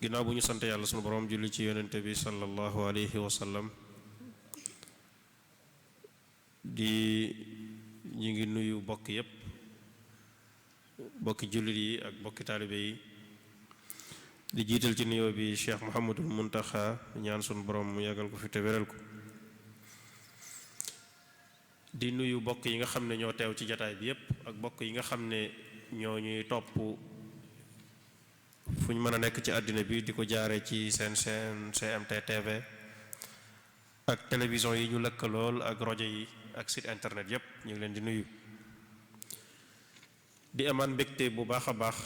ginnaaw bu ñu sant yàlla sunu borom julli ci yonente bi sallallahu alayhi wa sallam ñu ngi nuyu bokk yépp bokki jullit yi ak bokki taalibe yi di jiital ci nuyoo bi Cheikh Mouhamadul Muntaxa ñaan sunu borom mu yàggal ko fi te wéral ko di nuyu bokk yi nga xam ne ñoo teew ci jataay bi yépp ak bokk yi nga xam ne ñoo ñuy topp fu ñu mën a nekk ci àddina bi di ko jaare ci seen GMT TV ak télévision yi ñu lëkkalool ak rajo yi ak site internet yépp ñu ngi leen di nuyu di amaan mbégte bu baax a baax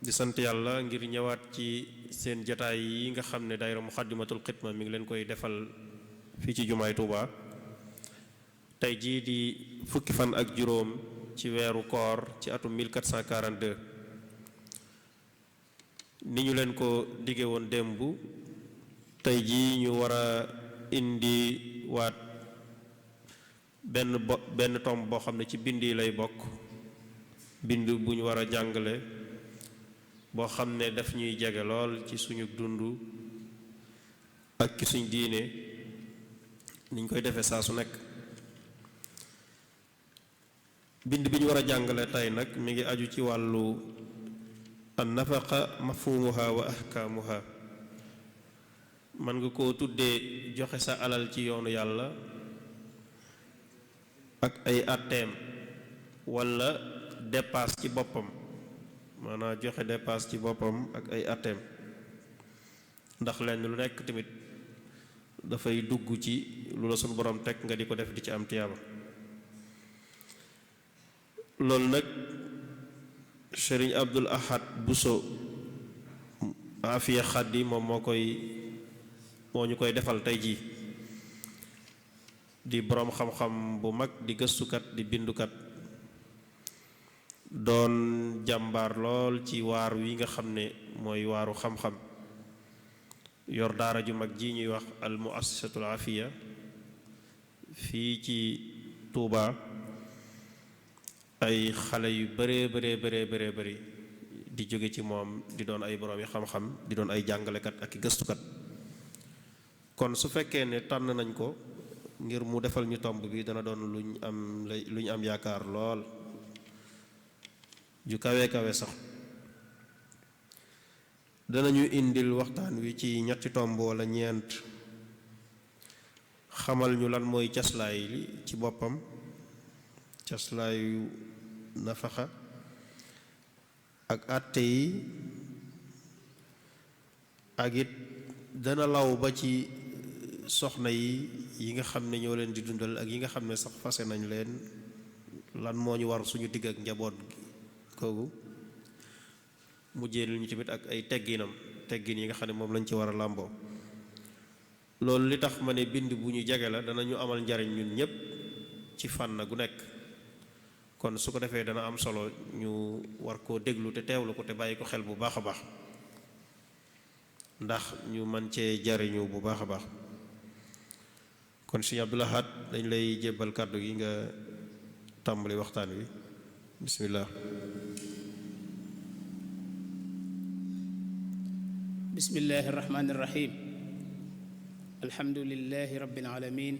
di sant yàlla ngir ñëwaat ci seen jataay yi nga xam ne daayira Muxaddamatul Xidma mi ngi leen koy defal fii ci jumaay Tuuba tey jii di fukki fan ak juróom ci weeru koor ci atum 1442 ni ñu leen ko dige woon démb tey jii ñu war a indi waat benn tomb boo xam ne ci bind yi lay bokk bind bu ñu war a jàngale boo xam ne daf ñuy jege lool ci suñu dund ak ci suñ diine niñ koy defee saa su nekk bind bi ñu war a jàngale tey nag mi ngi aju ci wàllu an nafaqa mafhumuha wa ahkaamuha man nga koo tuddee joxe sa alal ci yoonu yàlla ak ay atteem walla dépasse ci boppam maanaam joxe dépasse ci boppam ak ay atteem ndax lenn lu nekk tamit dafay dugg ci lu la sunu borom teg nga di ko def di ci am tiyaaba loolu nag Sëriñ Abdul Ahad Buso Afiya Xaddi moom moo ñu koy defal tey jii di boroom xam-xam bu mag di gëstukat di bindukat doon jàmbaar lool ci waar wi nga xam ne mooy waaru xam-xam yor daara ju mag ji ñuy wax al muassasatul afiya fii ci Tuuba ay xale yu bëree bëri di jóge ci moom di doon ay boroom yi xam-xam di doon ay jàngalekat ak i gëstukat kon su fekkee ne tànn nañ ko ngir mu defal ñu tomb bi dana doon lu ñu am yaakaar lool ju kawe sax danañu indil waxtaan wi ci ñetti tomb wala ñeent xamal ñu lan mooy caslaay li ci boppam caslaayu nafaxa ak àtte yi ak it dana law ba ci soxna yi nga xam ne ñoo leen di dundal ak yi nga xam ne sax fase nañ leen lan moo ñu war suñu digg ak njaboot kooku mujjee lu ñu tamit ak ay teggin yi nga xam ne moom lañ ci war a làmboo loolu li tax ma ne bind bu ñu jege la danañu amal njariñ ñun ñépp ci fànn gu nekk kon su ko defee dana am solo ñu war koo déglu te teewlu ko te bàyyi ko xel bu baax a baax ndax ñu man cee jariñu bu baax a baax kon Sëriñ Abdul Ahad dañ lay jébbal kàddu gi nga tàmbali waxtaan wi bismillah bismillahi irrahmani irrahim alhamdulilahi rabbil alamin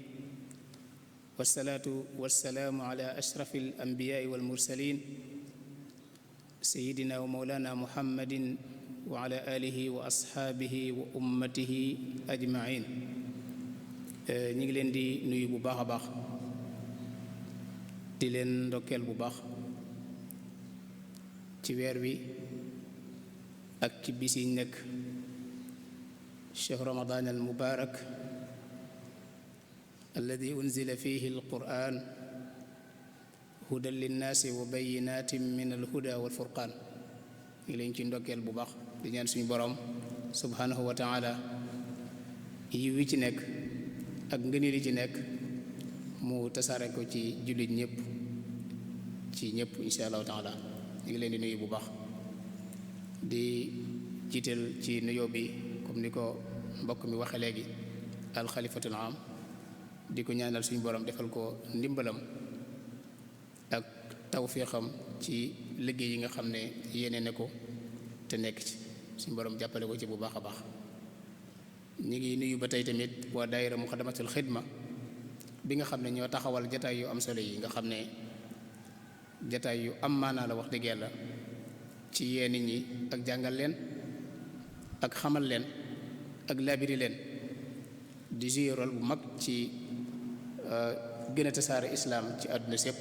wasalaatu wasalaamu ala ashrafi alambiyaai walmursalin sayidina wa mawlana muhammadin wa ala alihi wa ashaabihi wa ummatihi ajmain ñi ngi leen di nuyu bu baax a baax di leen ndokkeel bu baax ci weer wi ak ci bis yi nekk shahru ramadan al mubarak alladi unzila fihi alquran hudan linnaasi wa bayinatin min alhuda walfurqaan ngi leen ci ndokkeel bu baax di ñaan suñu borom subhanahu wa taala yiw wi ci nekk ak ngëneel yi ci nekk mu tasaare ko ci jullit ñëpp insha allahu taala ñu ngi leen di nuyu bu baax di jiital ci nuyoo bi comme ni ko mbokk mi waxe léegi alxalifatul am di ko ñaanal suñu borom defal ko ndimbalam ak tawfiixam ci liggéey yi nga xam ne yéene ne ko te nekk ci suñu borom jàppale ko ci bu baax a baax. ñi ngi nuyu ba tey tamit waa daayira Muxaddamatul Xidma bi nga xam ne ñoo taxawal jataay yu am solo yi nga xam ne jataay yu am maanaa la wax dëgg yàlla ci yee nit ñi ak jàngal leen ak xamal leen ak labiri leen di jouer rôle bu mag ci gën a tasaare islaam ci àdduna sépp.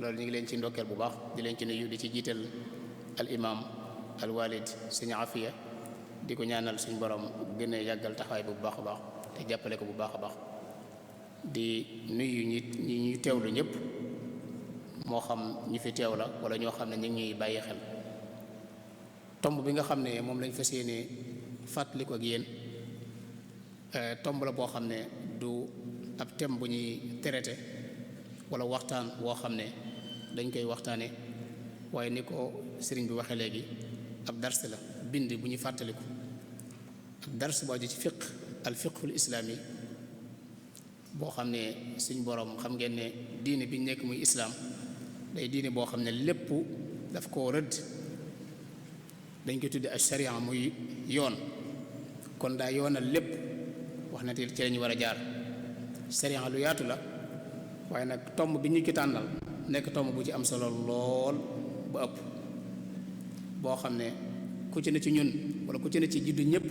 loolu ñu ngi leen ci ndokkeel bu baax di leen ci nuyu di ci jiital al imam al walid sëñ Afiya di ko ñaanal suñ borom gën a yàggal taxawaay bu baax a baax te jàppale ko bu baax a baax. di nuyu ñi ñu teewlu ñëpp moo xam ñu fi teew la wala ñoo xam ne ñu ngi ñuy bàyyi xel. tomb bi nga xam ne moom lañ fas yéene fàttali ko ak yéen tomb la boo xam ne du ab thème bu ñuy traité wala waxtaan woo xam ne dañ koy waxtaane waaye ni ko sëriñ bi waxee léegi ab dars la bind bu ñuy fàttaliku ab dars boo ji ci fiq al fiqhul islaami boo xam ne suñ borom xam ngeen ne diine bi nekk muy islaam day diine boo xam ne lépp daf koo rëdd dañ koy tudde ak sharia muy yoon kon daa yoonal lépp wax na te ci lañu war a jaar. sharia lu yaatu la waaye nag tomb bi ñu ki tànnal nekk tomb bu ci am solo lool bu ëpp boo xam ne ku ci ne ci ñun wala ku ci ne ci juddu ñëpp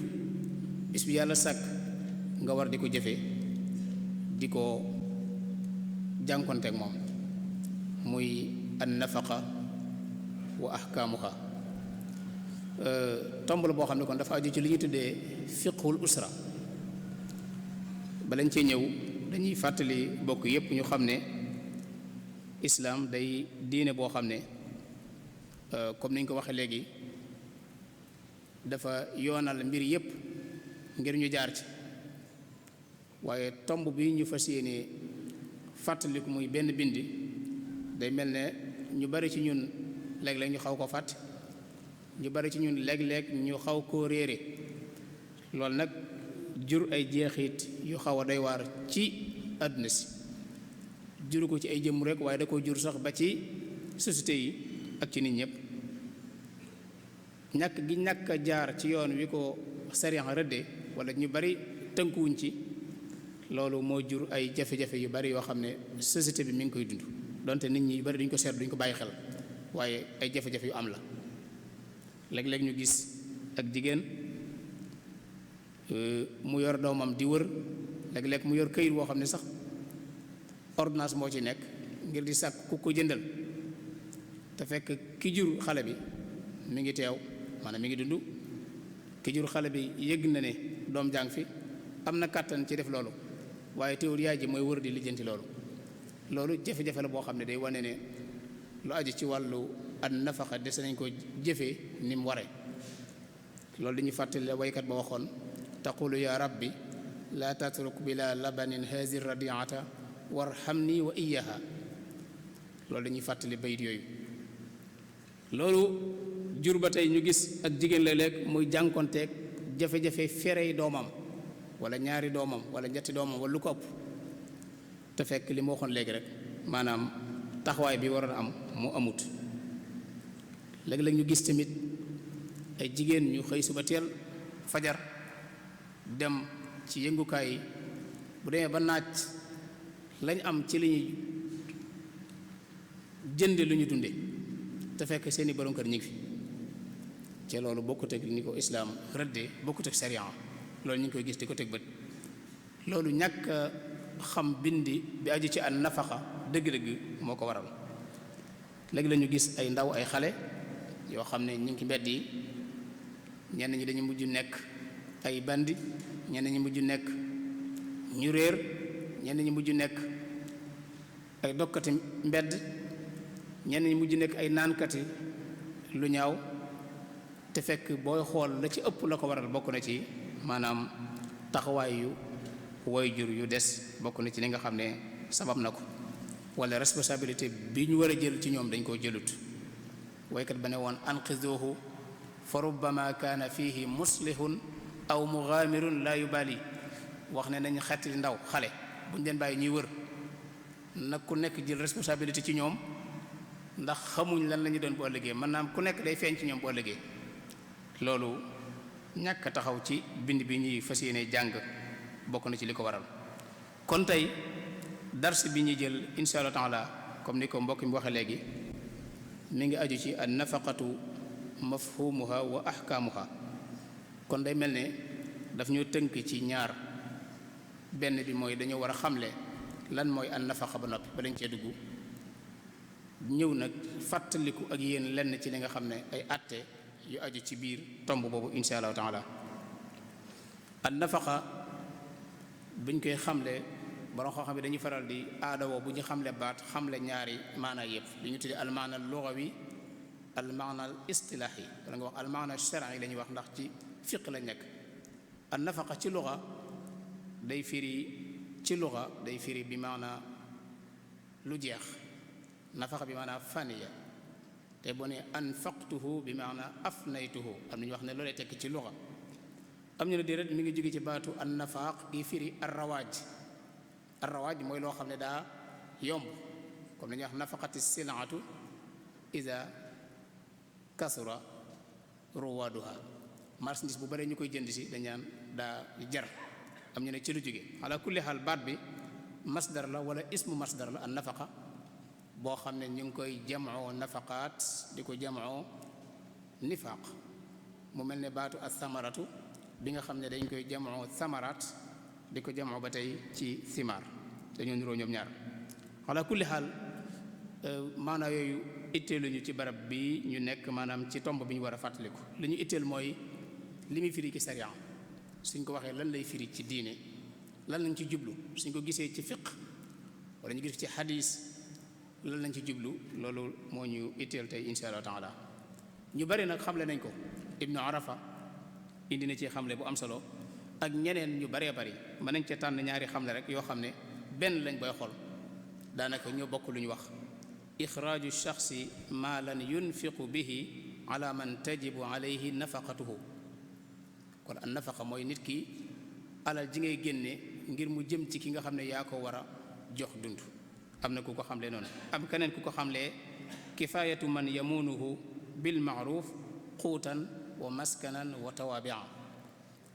bis bi yàlla sàkk nga war di ko jëfe di ko jànkonteek moom muy an nafaqa wa ahkaamuha. tomb la boo xam ne kon dafa aju ci li ñu tuddee fiqhul usra. balañ cee ñëw dañuy fàttali bokk yépp ñu xam ne islaam day diine boo xam ne comme niñ ko waxee léegi dafa yoonal mbir yépp ngir ñu jaar ci waaye tomb bi ñu fas yéene fàttaliku muy benn bindi day mel ne ñu bari ci ñun léeg-léeg ñu xaw ko fàtte ñu bari ci ñun léeg-léeg ñu xaw koo réere loolu nag jur ay jeexit yu xaw a doy waar ci àdduna si juru ko ci ay jëmm rek waaye da ko jur sax ba ci société yi ak ci nit ñëpp ñàkk gi ñàkk a jaar ci yoon wi ko sariya rëdde wala ñu bari tënkuwuñ ci loolu moo jur ay jafe-jafe yu bari yoo xam ne société bi mi ngi koy dund donte nit ñi yu bari duñ ko seet duñ ko bàyyi xel waaye ay jafe-jafe yu am la. léeg-léeg ñu gis ak jigéen mu yor doomam di wër léeg-léeg mu yor këyit woo xam ne sax ordonnance moo ci nekk ngir di sàkk ku ko jëndal te fekk ki jur xale bi mi ngi teew maanaam mi ngi dund ki jur xale bi yëg na ne doom jàng fi am na kàttan ci def loolu waaye teewul yaay ji mooy wër di lijjanti loolu jafe-jafe la boo xam ne day wane ne lu aju ci wàllu an nafaqa des nañ ko jëfee ni mu waree. loolu dañuy fàttali la waykat ba waxoon taqulu ya rabbi laa tatruk bila labanin hazi radiata warhamni wa iyaha. loolu dañuy fàttali bayit yooyu. loolu jur ba tey ñu gis ak jigéen léeg-léeg muy jànkonteeg jafe-jafe ferey doomam wala ñaari doomam wala ñetti doomam wala lu ko ëpp te fekk li ma waxoon léegi rek maanaam taxawaay bi waroon am mu amut. léeg-léeg ñu gis tamit ay jigéen ñu xëy suba teel fajar dem ci yëngukaay yi bu demee ba naaj lañ am ci li ñuy jënde lu ñu dunde te fekk seeni borom kër ñu ngi fi ci loolu bokkut ak ni ko islaam rëddee bokkut ak sariya loolu ñu ngi koy gis di ko teg bët. loolu ñàkk xam bindi bi aju ci an nafaqa dëgg-dëgg moo ko waral. léegi la ñu gis ay ndaw ay xale yoo xam ne ñu ngi ci mbedd yi ñenn ñi dañu mujj nekk ay bandi ñenn ñi mujj nekk ñu réer ñenn ñi mujj nekk ay dokkati mbedd ñenn ñi mujj nekk ay naankati lu ñaaw te fekk booy xool la ci ëpp la ko waral bokk na ci maanaam taxawaay yu waajur yu des bokk na ci li nga xam ne sabab na ko wala responsabilité bi ñu war a jël ci ñoom dañ koo jëlut. waykat ba ne woon anqizuhu fa rubbama kaana fihi muslihun aw mugaamirun la yubali. wax ne nañ xettali ndaw xale buñ leen bàyyi ñuy wër nag ku nekk jël responsabilité ci ñoom ndax xamuñ lan la ñu doon bu ëllëgee mën naa am ku nekk day feeñ ci ñoom bu ëllëgee. loolu ñàkk a taxaw ci bind bi ñuy fas yéene jàng bokk na ci li ko waral. kon tey dars bi ñuy jël insha allah taala comme ni ko mbokk mi waxe léegi mi ngi aju ci an nafaqatu mafhumuha wa ahkaamuha. kon day mel ne daf ñu tënk ci ñaar, benn bi mooy dañoo war a xamle lan mooy an nafaqa ba noppi ba dañ cee dugg ñëw nag fàttaliku ak yéen lenn ci li nga xam ne ay atte yu aju ci biir tomb boobu insha allahu taala. an nafaqa buñ koy xamle borom xam-xam bi dañuy faral di aadawoo bu ñu xamle baat xamle ñaari maana yëpp li ñu tuddee al maana al lugawi al maana al istilaahi wala nga wax al maana shar'i la ñuy wax ndax ci fiq la nekk. an nafaqa ci luga day firi bi maana lu jeex, nafaqa bi maana faniya, te boo ne anfaqtuhu bi maana afnaytuhu am na ñu wax ne loolee tekk ci luga. am ñu ne déedéet mi ngi jóge ci baatu an nafaq gi firi arrawaaj mooy loo xam ne daa yomb, comme dañuy wax nafaqati silatu ida kasura ruwaduha, marchandise bu bare ñu koy jënd si dañ naan daa jar. am ñu ne ci lu jóge. ala kulli xaal baat bi masdar la wala ismu masdar la an nafaqa boo xam ne ñu ngi koy jamoo nafaqaat di ko jamoo nifaq. mu mel ne baatu as samaratu bi nga xam ne dañ koy jamoo samaraat di ko jamoo ba tey ci simaar, dañoo niroo ñoom ñaar. ala kulli xaal maanaa yooyu itteeluñu ci barab bi ñu nekk, maanaam ci tomb bi ñu war a fàttaliku. li ñu itteel mooy li muy firi ci sariya, suñ ko waxee lan lay firi ci diine, lan lañ ci jublu, suñ ko gisee ci fiq wala ñu gis ci xadiis lan lañ ci jublu, loolu moo ñu itteel tey insha allah taala. ñu bari nag xamle nañ ko, ibnu arafa indi na ci xamle bu am solo ak ñeneen ñu baree bari. mën nañ ca tànn ñaari xamle rek yoo xam ne benn lañ booy xool daanaka ñoo bokk lu ñu wax. ixraaju shaxsi maalan yunfiqu bihi ala man tajibu alayhi nafaqatuhu. kon an nafaqa mooy nit ki alal ji ngay génne ngir mu jëm ci ki nga xam ne yaa ko war a jox dund. am na ku ko xamle noonu. am keneen ku ko xamlee kifaayatu man yamunuhu bil maaruf xuutan wa maskanan wa tawaabia,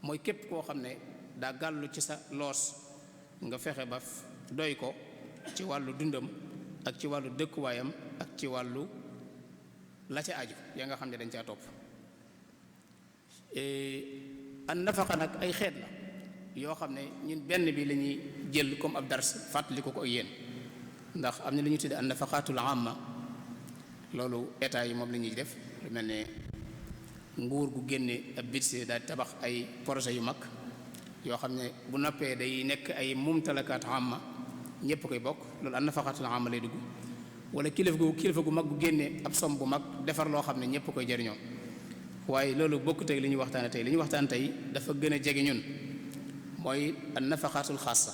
mooy képp koo xam ne daa gàllu ci sa loos nga fexe ba doy ko ci wàllu dundam ak ci wàllu dëkkuwaayam ak ci wàllu la ca aju yaa nga xam ne dañ caa topp. an nafaqa nag ay xeet la yoo xam ne ñun benn bi la ñuy jël comme ab dars fàttali ko ak yéen, ndax am na lu ñu tuddee an nafaqatul amma, loolu état yi moom la ñuy def. lu mel ne nguur gu génne ab budget daal tabax ay projet yu mag yoo xam ne bu noppee day nekk ay mumtalakaat amma, ñëpp koy bokk, loolu an nafaqatul amma lay dugg. wala kilifa gu mag gu génne ab som bu mag defar loo xam ne ñëpp koy jariñoo. waaye loolu bokkut ak li ñuy waxtaane tey. li ñuy waxtaan tey dafa gën a jege ñun, mooy an nafaqatul xaasa.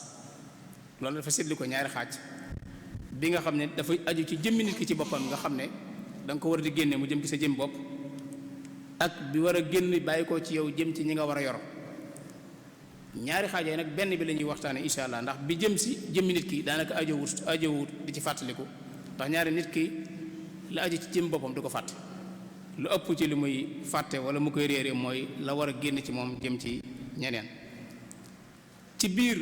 loolu dafa séddli ko ñaari xaaj. bi nga xam ne dafa aju ci jëmmi nit ki ci boppam nga xam ne da nga ko war a di génne mu jëm ci sa jëm bopp, ak bi war a génn bàyyi ko ci yow jëm ci ñi nga war a yor. ñaari xaaj yooyu nag benn bi la ñuy waxtaane insha allah, ndax bi jëm si jëmmi nit ki daanaka ajowut di ci fàttaliku, ndax ñaari nit ki la aju ci jëm boppam du ko fàtte. lu ëpp ci li muy fàtte wala mu koy réere mooy la war a génn ci moom jëm ci ñeneen. ci biir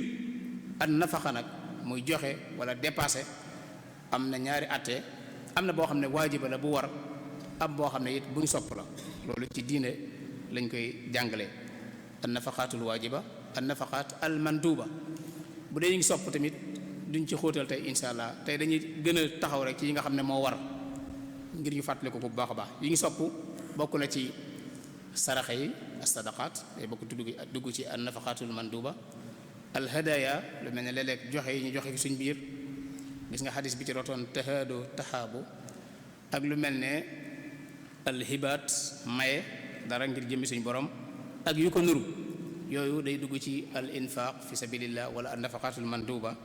an nafaqa nag muy joxe wala dépassé am na ñaari atte. am na boo xam ne waajiba la bu war, am boo xam ne it buñ sopp la. loolu ci diine lañ koy jàngale. an nafaqaatul waajiba, an nafaqaat al manduba. bu dee ñu ngi sopp tamit duñ ci xóotal tey insha allah, tey dañuy gën a taxaw rek ci yi nga xam ne moo war ngir ñu fàttali ko bu baax a baax. yi ngi sopp bokk na ci saraxa yi as-sadaqaat, day bokk dugg ci an nafaqaatul manduba. al hadaya, lu mel ne léeg-léeg joxe yi ñu joxe fi suñ biir, gis nga xadis bi ci rotoon tahaadu tahaabu. ak lu mel ne al hibaat, maye dara ngir jëmmi suñ borom ak yu ko nuru, yooyu day dugg ci al infaq fi sabilillah wala an nafaqaatul manduba.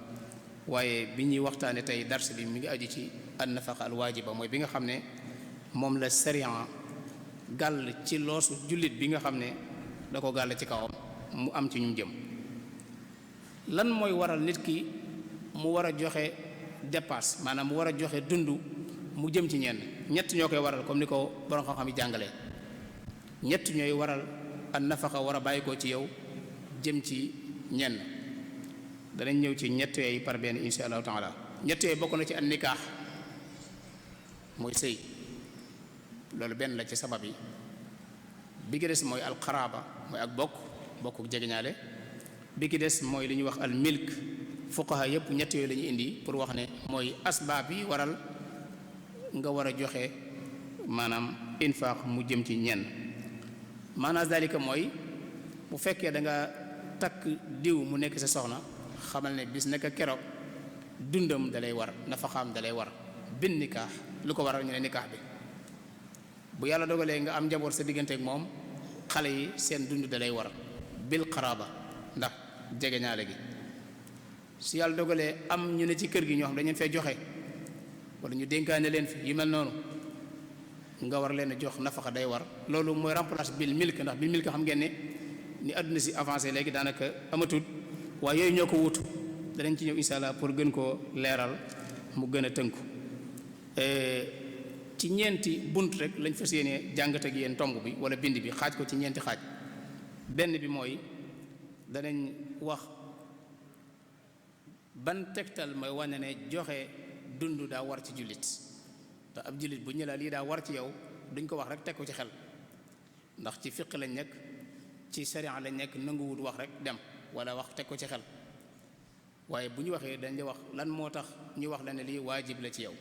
waaye bi ñuy waxtaane tey dars bi mi ngi aju ci an nafaqa al waajiba, mooy bi nga xam ne moom la sariya gàll ci loosu jullit bi nga xam ne da ko gàll ci kawam mu am ci ñum jëm. lan mooy waral nit ki mu war a joxe dépasse, maanaam mu war a joxe dund mu jëm ci ñenn. ñett ñoo koy waral comme ni ko borom xam-xam yi jàngalee. ñett ñooy waral an nafaqa war a bàyyi ko ci yow jëm ci ñenn. danañ ñëw ci ñett yooyu par benn insha allahu taala. ñett yooyu bokk na ci an nikaax mooy sëy, loolu benn la ci sabab yi. bi ki des mooy alqaraaba mooy ak bokk jegeñaale. bi ki des mooy li ñuy wax al milk. fuqaha yépp ñett yooyu la ñuy indi pour wax ne mooy asbaab yi waral nga war a joxe maanaam infaq mu jëm ci ñenn. maanaam dalika mooy bu fekkee da nga takk diw mu nekk sa soxna, xamal ne bis nekk keroog dundam dalay war, nafaxaam dalay war. bin nikaax lu ko waral ñu ne nikaax bi bu yàlla dogalee nga am njaboot sa diggante ak moom, xale yi seen dund dalay war bil qaraaba ndax jegeñaale gi. su yàlla dogalee am ñu ne ci kër gi ñoo xam dañu fay joxe wala ñu dénkaane leen fi yu mel noonu, nga war leen a jox nafaxa day war. loolu mooy remplace bil milk, ndax bil milk xam ngeen ne ni àdduna si avancé léegi daanaka amatul, waaye yooyu ñoo ko wutu. danañ ci ñëw insha allah pour gën koo leeral mu gën a tënku. ci ñeenti bunt rek lañ fas yéene jàngat ak yéen tomb bi wala bind bi, xaaj ko ci ñeenti xaaj. benn bi mooy danañ wax ban tegtal mooy wane ne joxe dund daa war ci jullit. te ab jullit bu ñu la lii daa war ci yow duñ ko wax rek teg ko ci xel, ndax ci fiq lañ nekk, ci sharia lañ nekk, nanguwut wax rek dem wala wax teg ko ci xel. waaye bu ñu waxee dañ la wax lan moo tax ñu wax la ne lii waajib la ci yow,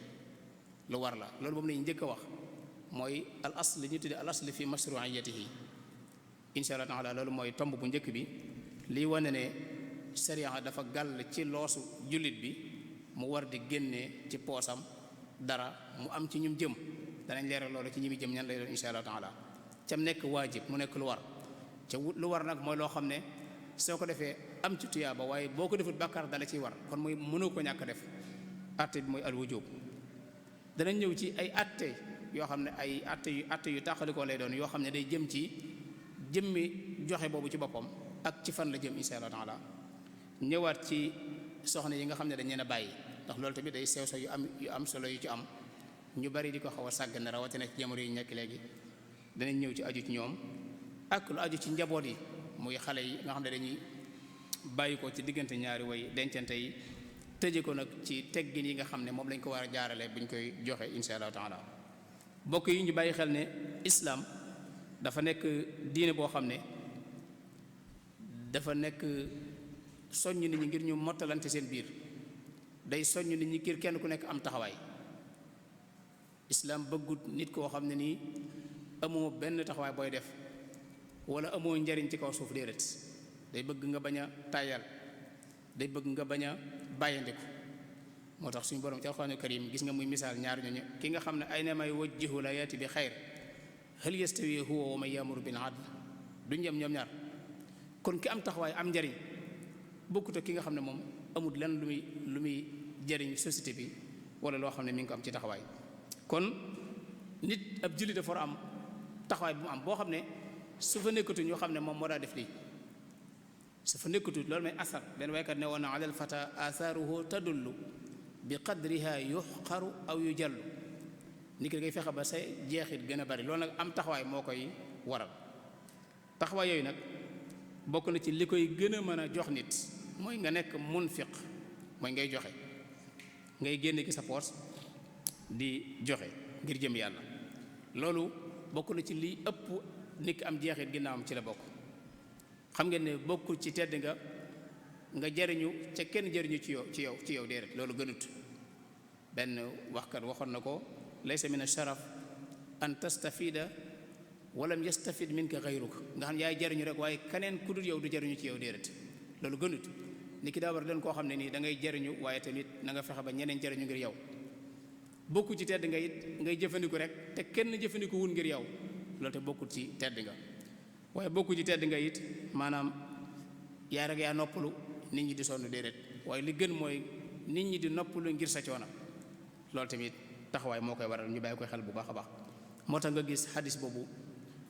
lu war la. loolu moom lañu njëkk a wax mooy al asl li ñu tuddee al asl fi mashru'iyatihi insha allah taala. loolu mooy tomb bu njëkk bi, lii wane ne sharia dafa gàll ci loosu jullit bi mu war di génnee ci poosam dara mu am ci ñum jëm. danañ leeral loolu ci ñi muy jëm ñan lay doon insha allah taala. cam nekk waajib mu nekk lu war. ca lu war nag mooy loo xam ne soo ko defee am ci tuyaaba, waaye boo ko defut bàkkaar dala ciy war, kon mooy mënoo ko ñàkk def. atte bi mooy al wujub. danañ ñëw ci ay atte yoo xam ne ay atte yu tàqalikoo lay doon, yoo xam ne day jëm ci jëmmi joxe boobu ci boppam ak ci fan la jëm insha allah taala. ñëwaat ci soxna yi nga xam ne dañ leen a bàyyi, ndax loolu tamit day sew yu am solo yu ci am, ñu bari di ko xaw a sàggane rawatina ci jamono yi nekk léegi. danañ ñëw ci aju ci ñoom ak lu aju ci njaboot yi, muy xale yi nga xam ne dañuy bàyyi ko ci diggante ñaari way dencante yi, tëje ko nag ci teggin yi nga xam ne moom lañ ko war a jaarale buñ koy joxe insha allahu taala. bokk yi ñu bàyyi xel ne islaam dafa nekk diine boo xam ne dafa nekk soññ nit ñi ngir ñu mottalante seen biir, day soññ nit ñi ngir kenn ku nekk am taxawaay. islaam bëggut nit koo xam ne nii amoo benn taxawaay booy def wala amoo njariñ ci kaw suuf, déedéet. day bëgg nga bañ a tàyyal, day bëgg nga bañ a bàyyandiku. moo tax suñu borom ci alxuraanul karim gis nga muy misaal ñaar ñooñu, ki nga xam ne aynama yuwajjihu la yaati bi xayr hal yastawi huwa wa man yamuru bil adl, duñ yem ñoom ñaar. kon ki am taxawaay am njariñ bokkut ak ki nga xam ne moom amul lenn lu muy jariñ société bi wala loo xam ne mi ngi ko am ci taxawaay. kon nit ab jullit dafa war a am taxawaay bu mu am boo xam ne su fa nekkatu ñoo xam ne moom moo daa def lii, su fa nekkatu loolu may asar. benn waykat ne woon na alal fata athaaruhu tadullu bi qadriha yuxqaru aw yujallu. nit ki da ngay fexe ba say jeexit gën a bari. loolu nag am taxawaay moo koy waral. taxawaay yooyu nag bokk na ci li koy gën a mën a jox nit mooy nga nekk munfiq, mooy ngay joxe, ngay génne ki sa poos di joxe ngir jëm yàlla. loolu bokk na ci li ëpp nit ki am jeexit ginnaawam ci la bokk. xam ngeen ne bokkul ci tedd nga jariñu ca kenn jariñu ci yow déedéet, loolu gënut. benn waxkat waxoon na ko, laysa min asharaf an tastafida walam yastafid minka gayruka, nga xam ne yaay jariñu rek waaye keneen ku dul yow du jariñu ci yow, déedéet. loolu gënut. nit ki daa war doon koo xam ne nii da ngay jariñu waaye tamit na nga fexe ba ñeneen jariñu ngir yow. bokku ci tedd nga it ngay jëfandiku rek te kenn jëfandiku wul ngir yow, loolu te bokkut ci tedd nga. waaye bokku ci tedd nga it maanaam yaa rek yaa noppalu nit ñi di sonn, déedéet. waaye li gën mooy nit ñi di noppalu ngir sa coono. loolu tamit taxawaay moo koy waral, ñu bàyyi koy xel bu baax a baax. moo tax nga gis xadis boobu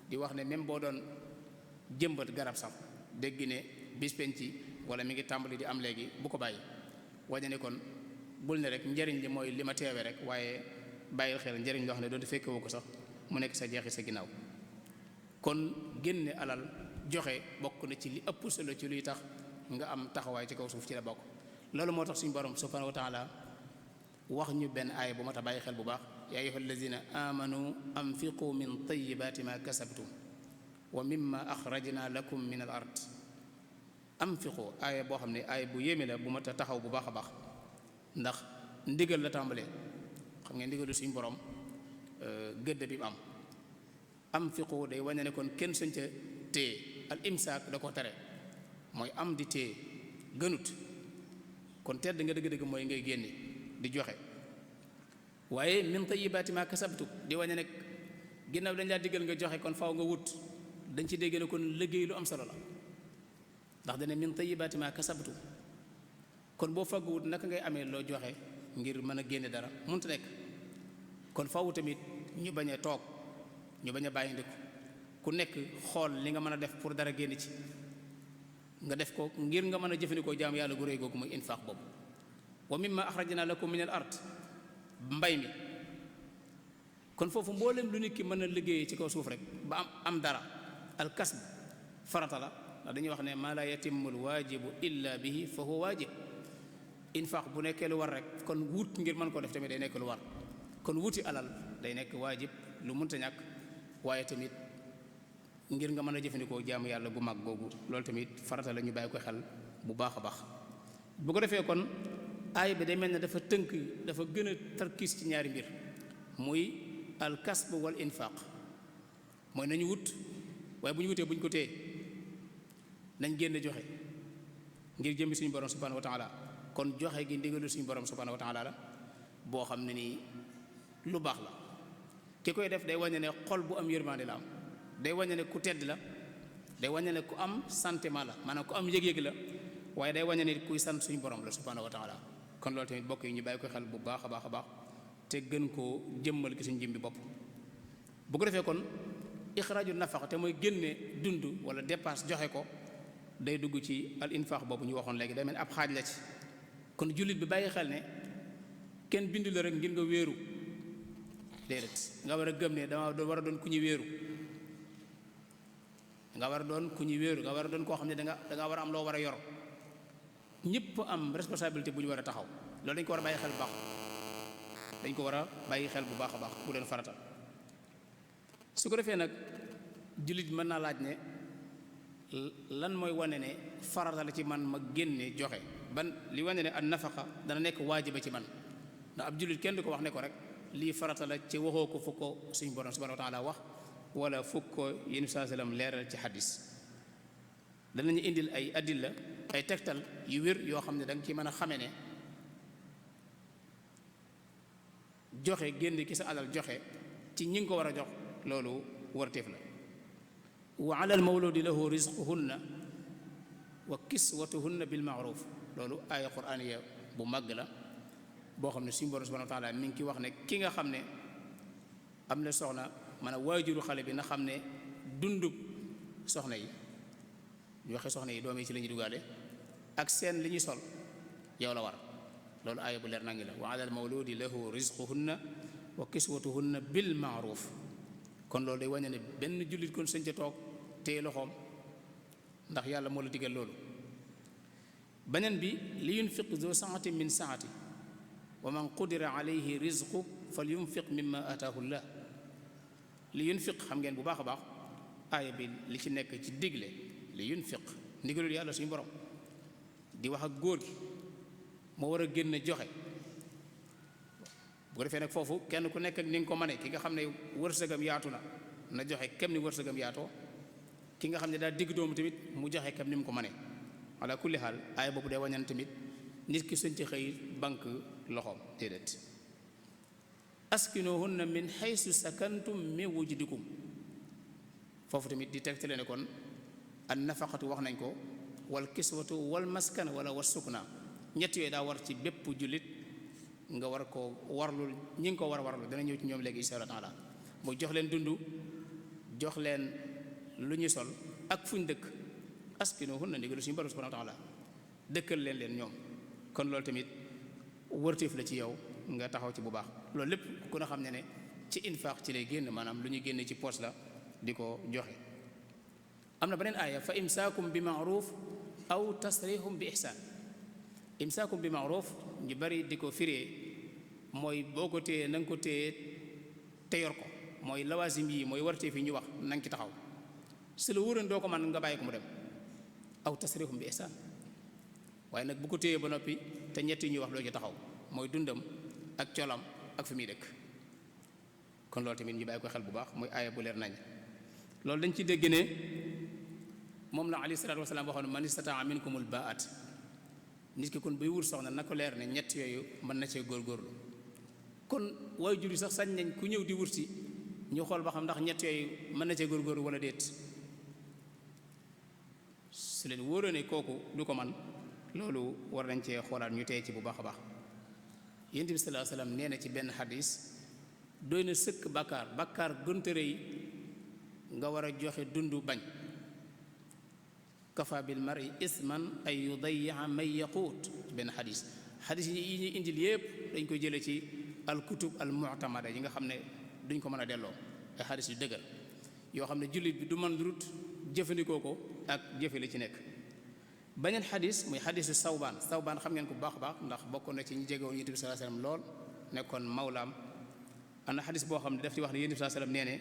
di wax ne même boo doon jëmbat garab sax dégg ne bis penc wala mi ngi tàmbali di am léegi, bu ko bàyyi. waññe ne kon bul ne rek njëriñ li mooy li ma teewe rek, waaye bàyyil xel njëriñ loo xam ne doonte fekkewoo ko sax mu nekk sa jeexi sa ginnaaw. kon génne alal joxe bokk na ci li ëpp solo ci luy tax nga am taxawaay ci kaw suuf ci la bokk. loolu moo tax suñu borom subhanahu wa taala wax ñu benn aaya bu mat a bàyyi xel bu baax yaa ayyuha allazina amanu anfiqu min tayyibati ma kasabtum wa mimma axrajna lakum min al ard. anfiqu aaya boo xam ne aaya bu yéeme la bu mat a taxaw bu baax a baax ndax ndigal la tàmbalee. xam ngeen ndigalu suñu borom gëdd bi mu am. anfiqu day wane ne kon kenn sañ ca téye al imsaak da ko tere mooy am di téye gënut kon tedd nga dëgg-dëgg mooy ngay génne di joxe. waaye min tayyibaati ma kasabtu di wane ne ginnaaw dañ laa diggal nga joxe kon faaw nga wut dañ ci dégg ne kon liggéey lu am solo la ndax dane min tayyibaati ma kasabtu kon boo faggu wut naka ngay amee loo joxe ngir mën a génne dara mënut nekk. kon faaw tamit ñu bañ a toog ñu bañ a bàyyi ndiku ku nekk xool li nga mën a def pour dara génn ci nga def ko ngir nga mën a jëfandikoo jaam yàlla gu réy googu muy infaq boobu. wa mimma axrajna lakum min al ard mbay mi kon foofu mboolem lu nit ki mën a liggéeyee ci kaw suuf rek ba am dara al kasb farata la ndax dañuy wax ne maa laa yatimmu al waajibu illa bihi fa huwa waajib. infaq bu nekkee lu war rek kon wut ngir mën koo def tamit day nekk lu war kon wuti alal day nekk waajib lu mënta ñàkk waaye tamit ngir nga mën a jëfandikoo jaamu yàlla gu mag googu loolu tamit farata la ñu bàyyi ko xel bu baax a baax. bu ko defee kon aay bi day mel ne dafa tënk dafa gën a tarkiis ci ñaari mbir muy al kasb wal infaq mooy nañu wut waaye bu ñu wutee bu ñu ko téye nañ génn joxe ngir jëmmi suñu borom subhanahu wa taala. kon joxe gi ndigalu suñu borom subhanahu wa taala la boo xam ne nii lu baax la ki koy def day wàññe ne xol bu am yërmande la am day wàññe ne ku tedd la day wàññe ne ku am sentiment la maanaam ku am yëg-yëg la waaye day wàññe ne kuy sant suñu borom la subhanahu wa taala. kon loolu tamit bokk yi ñu bàyyi ko xel bu baax a baax a baax te gën koo jëmmal ki suñu jëm bi bopp. bu ko defee kon ixraaju nafaqa te mooy génne dund wala dépasse joxe ko day dugg ci al infaq boobu ñu waxoon léegi day mel ab xaaj la ci. kon jullit bi bàyyi xel ne kenn bindu la rek ngir nga wéeru déedéet nga war a gëm ne dama war a doon ku ñu wéeru nga war a doon ku ñu wéeru nga war a doon koo xam ne danga war a am loo war a yor ñëpp am responsabilité bu ñu war a taxaw loolu dañ ko war a bàyyi xel bu baax dañ ko war a bàyyi xel bu baax a baax bu leen farata. su ko defee nag jullit mën naa laaj ne lan mooy wane ne farata la ci man ma génne joxe ban li wane ne an nafaqa dana nekk waajiba ci man ndax ab jullit kenn du ko wax ne ko rek lii farata la ci waxoo ko fukk ko suñu borom subhanahu wa taala wax wala fukk ko yéen saa sallam leeral ci xadis. danañu indil ay adilla ay tegtal yu wér yoo xam ne da nga ci mën a xame ne joxe génn ki sa alal joxe ci ñi nga ko war a jox loolu warteef la. wa ala al mawludi lahu rizquhunna wa kiswatuhunna bil ma'ruf loolu aaya quraaniya bu màgg la boo xam ne suñu borom subhanahu wa taala mi ngi ki wax ne ki nga xam ne am na soxna maanaam waajuru xale bi na xam ne dundub soxna yi ñu waxee soxna yi doom yi ci la ñuy dugaale ak seen li ñuy sol yow la war loolu aaya bu leer nangi la wa ala al mawludi lahu rizquhunna wa kiswatuhunna bil ma'ruf kon loolu day wàññe ne benn jullit kon sëñ ca toog téye loxoom ndax yàlla moo la digal loolu. beneen bi li yunfiq zu saati min saati wa man qudira alayhi rizqu fal yunfiq mimma ataahu llah. li yunfiq xam ngeen bu baax a baax aaya bi li ci nekk ci digle li yunfiq ndigalul yàlla suñu borom di wax ak góor gi moo war a génn joxe. bu ko defee nag foofu kenn ku nekk ak ni nga ko mane ki nga xam ne wërsëgam yaatu na joxe kem ni wërsëgam yaatoo ki nga xam ne daal digg doomu tamit mu joxe kem ni mu ko mane. ala kulli xaal aaya boobu day wañan tamit nit ki suñ ci xëy banque loxoom déedéet. askinuhunna min haysu sakantum min wujdikum foofu tamit di tegtale ne kon an nafaqatu wax nañ ko wal kiswatu wal maskan wala was sukna ñett yooyu daa war ci bépp jullit nga war ko warlul ñi nga ko war a warlu dana ñëw ci ñoom léegi insha Allah taala mooy jox leen dund jox leen lu ñu sol ak fuñ dëkk askinuhunna ndigalu suñu borom subhanahu wa taala dëkkal leen ñoom kon loolu tamit wërteef la ci yow nga taxaw ci bu baax loolu lépp ku na xam ne ci infaq ci lay génn maanaam lu ñu génne ci poche la di ko joxe. am na beneen aaya fa imsaakum bi maaruf aw tasrihum bi ihsaan. imsaakum bi maaruf ñu bari di ko firee mooy boo ko téyee na nga ko téye te yor ko, mooy lawaasim yi mooy wartee fi ñu wax na nga ci taxaw. su la wóoroon doo ko man nga bàyyi ko mu dem. aw tasrihum bi ihsaan waaye nag bu ko téyee ba noppi te ñett yi ñuy wax doo ci taxaw, mooy dundam ak colam ak fi muy dëkk. kon loolu tamit ñu bàyyi ko xel bu baax, muy aaya bu leer nañ. loolu dañ ci dégg ne moom la alayhi salaatu wasalaam waxoon man istataa minkumul baat. nit ki kon buy wut soxna na ko leer ne ñett yooyu mën na cee góorgóorlu. kon waaye jur yi sax sañ nañ ku ñëw di wut si ñu xool ba xam ndax ñett yooyu mën na cee góorgóorlu wala déet. su leen wóoree ne kooku du ko man loolu war nañ cee xoolaat ñu tey ci bu baax a baax. Yonent bi sallallahu alayhi wasallam nee na ci benn xadis doy na sëkk bàkkaar gëntëre yi nga war a joxe dundu bañ. kafa bil mar'i isman ay yudayya man yaquut benn xadis yi ñuy indil yépp dañ koy jëlee ci alkutub al mu'tamada yi nga xam ne duñ ko mën a delloo, ay xadis yu dëgër yoo xam ne jullit bi du mën rut jëfandikoo ko ak jëfe li ci nekk. beneen xadis muy xadisu sawbaan xam ngeen ko bu baax a baax ndax bokkoon na ci ñi jegewoon Yonent bi sallallahu alayhi wasallam lool, nekkoon mawlaam. am na xadis boo xam ne daf ci wax ne Yonent bi sallallahu alayhi wasallam nee ne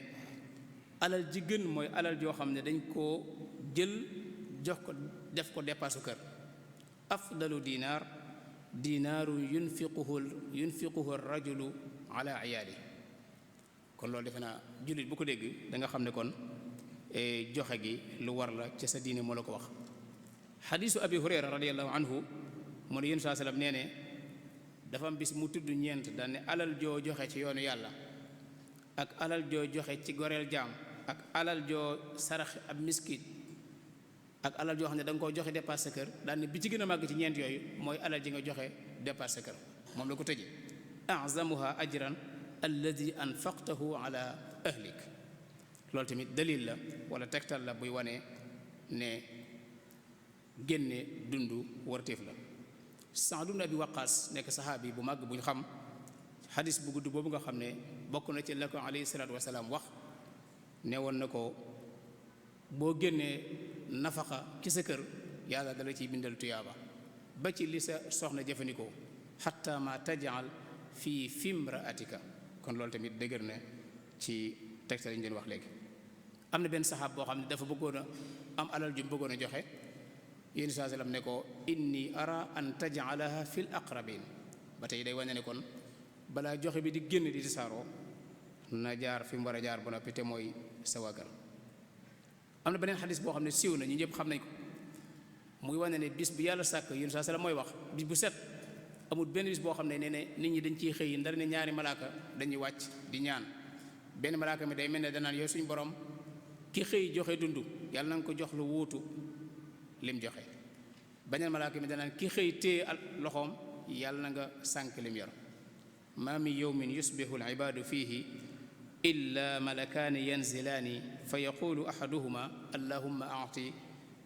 alal ji gën mooy alal joo xam ne dañ koo jël jox ko def ko dépassu kër. afdalu dinaaru yunfiquhu rajulu ala iyaali. kon loolu defe naa jullit bu ko dégg da nga xam ne kon joxe gi lu war la ca sa diine moo la ko wax. xadiisu abi hurayra radiallahu anhu mu ne yéen saa sallam nee ne dafa am bis mu tudd ñeent daan ne alal joo joxe ci yoonu yàlla ak alal joo joxe ci goreel jaam ak alal joo sarax ab miskin ak alal joo xam ne da nga koo joxe dépasse sa kër, daan ne bi ci gën a màgg ci ñeent yooyu mooy alal ji nga joxe dépasse sa kër. moom la ko tëjee azamuha ajran alladi anfaqtahu ala ahlik. loolu tamit dalil la wala tegtal la buy wane ne génne dundu warteef la. Saad ibn Abi Waqqaas nekk saxaabi bu màgg bu ñu xam, xadis bu gudd boobu nga xam ne bokk na ci la ko alayhi salaatu wasalaam wax ne woon na ko boo génnee nafaqa ci sa kër yàlla dala ciy bindal tuyaaba ba ci li sa soxna jëfandikoo xatta ma tajal fii fimraatika. kon loolu tamit dëgër na ci texte lañu leen wax léegi. am na benn saxaab boo xam ne dafa bëggoon a am alal ju bëggoon a joxe, yéen saa sallam ne ko inni ara an tajalaha fil aqrabin. ba tey day wane ne kon balaa joxe bi di génn di tasaaroo na jaar fi mu war a jaar ba noppi te mooy sa waggal. am na beneen xadis boo xam ne siiw na ñu ñëpp xam nañ ko, muy wane ne bis bi yàlla sàkk yéen saa sallam mooy wax bis bu set amul benn bis boo xam ne nee ne nit ñi dañ ciy xëy ndar ne ñaari malaaka dañuy wàcc di ñaan. benn malaaka mi day mel ne danaan yow suñu borom ki xëy joxe dund yàlla na nga ko jox lu wuutu lim joxe. beneen malaaka mi danaan ki xëy téye loxoom yàlla na nga sànk lim yor. ma min yawmin yusbihu al ibaadu fiihi illa malakaani yanzilaani fa yaqulu ahaduhuma allahumma aati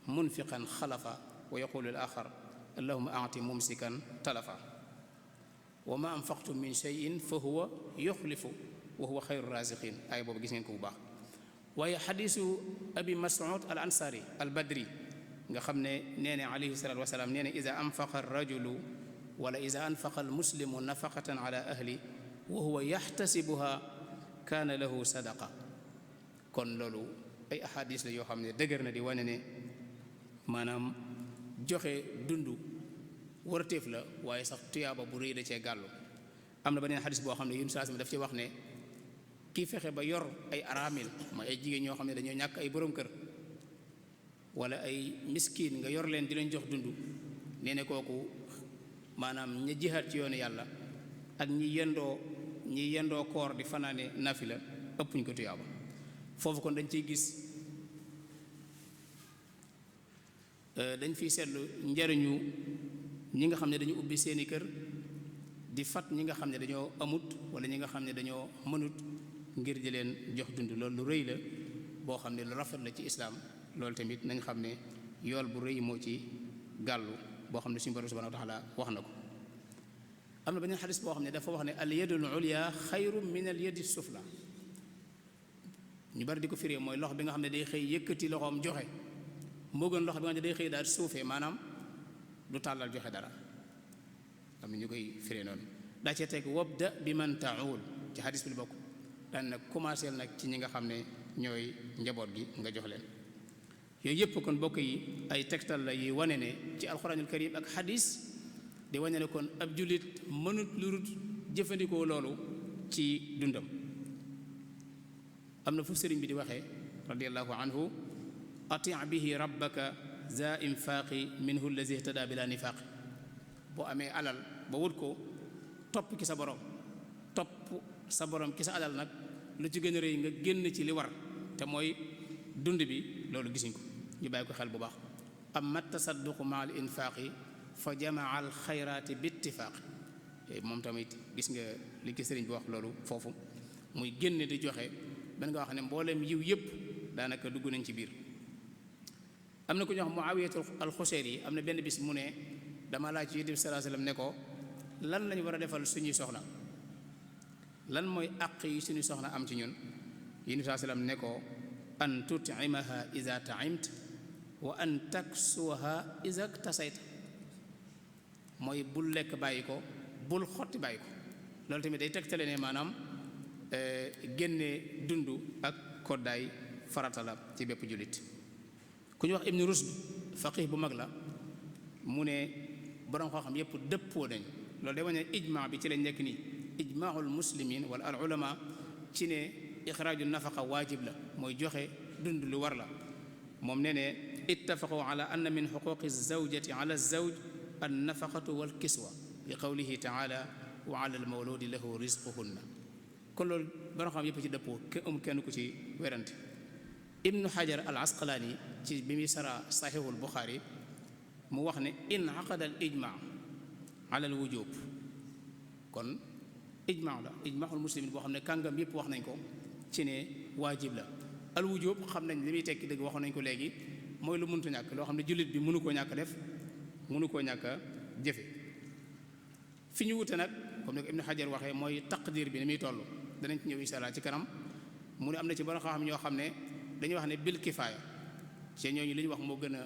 munfiqan xalafa wa yaqulu al axar allahumma aati mumsikan talafa wa ma anfaqtum min cheyin fa huwa yuxlifu wa huwa xayru raziqin. ay boobu gis ngeen ko bu baax. waaye xadiisu abi mas'ud al ansari al badri nga xam ne nee na alayhi salaatu wasalaam nee na ida anfaqa rajulu wala ida anfaqa al muslimu nafaqatan ala ahli wa huwa yaxtasibuha kaana lahu sadaqa. kon loolu ay ahadis la yoo xam ne dëgër na di wane ne maanaam joxe dund warteef la waaye sax tuyaaba bu rëy da cee gàllu. am na beneen xadis boo xam ne yun saa daf ci wax ne kii fexe ba yor ay araamil mooy ay jigéen ñoo xam ne dañoo ñàkk ay borom kër wala ay miskin nga yor leen di leen jox dund, nee ne kooku maanaam ña jihaat ci yoonu yàlla ak ñi yendoo koor di fanaane nafila ëppuñ ko tuyaaba. foofu kon dañ ciy gis dañ fiy seetlu njariñu ñi nga xam ne dañu ubbi seeni kër di fat ñi nga xam ne dañoo amut wala ñi nga xam ne dañoo mënut ngir di leen jox dund. loolu lu rëy la boo xam ne lu rafet la ci islaam. loolu tamit nañ xam ne yool bu rëy moo ci gàllu boo xam ne suñu borom subhanahu wa taala wax na ko. am na beneen xadis boo xam ne dafa wax ne al yadul ulya xayru min al yadi sufla. ñu bari di ko firee mooy loxo bi nga xam ne day xëy yëkkati loxoom joxe moo gën loxo bi nga xam ne day xëy daal suufee maanaam du tàllal joxe dara am na ñu koy firee noonu daa cee teg wabda bi man taul ci xadis bi lu bokk daan nag commencé nag ci ñi nga xam ne ñooy njaboot gi nga jox leen yooyu yëpp kon bokk yi ay tegtal la yi wane ne ci alxuraanul karim ak xadis di wane ne kon ab jullit mënut lu dul jëfandikoo loolu ci dundam am na fu sëriñ bi di waxee radiallahu anhu ati bihi rabbaka za infaaqi minhu allazi ihtada bila nifaaqi boo amee alal ba wut ko topp ki sa borom ki sa alal nag lu ci gën a rëy nga génn ci li war te mooy dund bi loolu gisuñ ko ñu bàyyi ko xel bu baax amma tasadduqu ma al infaaqi fa jamaa al xayraati bi ittifaaqi moom tamit gis nga li ki sëriñ bi wax loolu foofu muy génn di joxe ban nga wax ne mbooleem yiw yëpp daanaka dugg nañ ci biir am na ku ñuy wax Muawiyatu al-Xuseyri yi am na benn bis mu ne dama laaj ci Yonent bi sallallahu alayhi wasallam ne ko lan lañu war a defal suñuy soxna lan mooy àq yi suñuy soxna am ci ñun Yonent bi sallallahu alayhi wasallam ne ko an tut'imaha iza ta'imta wa an taksuha iza tasayta mooy bul lekk bàyyi ko bul xotti bàyyi ko loolu tamit day tegtale ne maanaam génne dund ak koddaay farata la ci bépp jullit ku ñu wax Ibn Rushd faqih bu mag la mu ne borom koo xam yépp dëppoo nañ loolu day wane ijmaa bi ci lañ nekk nii ijmaahul muslimin wala al ulama ci ne ixraaju nafaqa waajib la mooy joxe dund lu war la moom nee ne ittafaqu ala anna min xuquqi zawjati ala zawj an nafaqatu wal kiswa li qawlihi taala wa ala al mawludi lahu rizquhunna kon loolu borom xam yépp ci dëppoo kenn ku ci werante ibnu xajar al asqalaani ci bi muy sara saxiixul buxaari mu wax ne in aqada al ijma ala al wujub kon ijma la ijmaul muslimin boo xam ne kàngam yépp wax nañ ko ci ne waajib la al wujub xam nañ li muy tekki dëgg waxoon nañ ko léegi mooy lu mënta ñàkk loo xam ne jullit bi mënu koo ñàkk def mënu koo ñàkk jëfe fi ñu wute nag comme ni ko ibnu xajar waxee mooy taqdir bi ni muy toll danañ ci ñëw insha Allah ci kanam mu ne am na ci borom xam ñoo xam ne dañuy wax ne bil kifaaya ci ñooñu li ñu wax moo gën a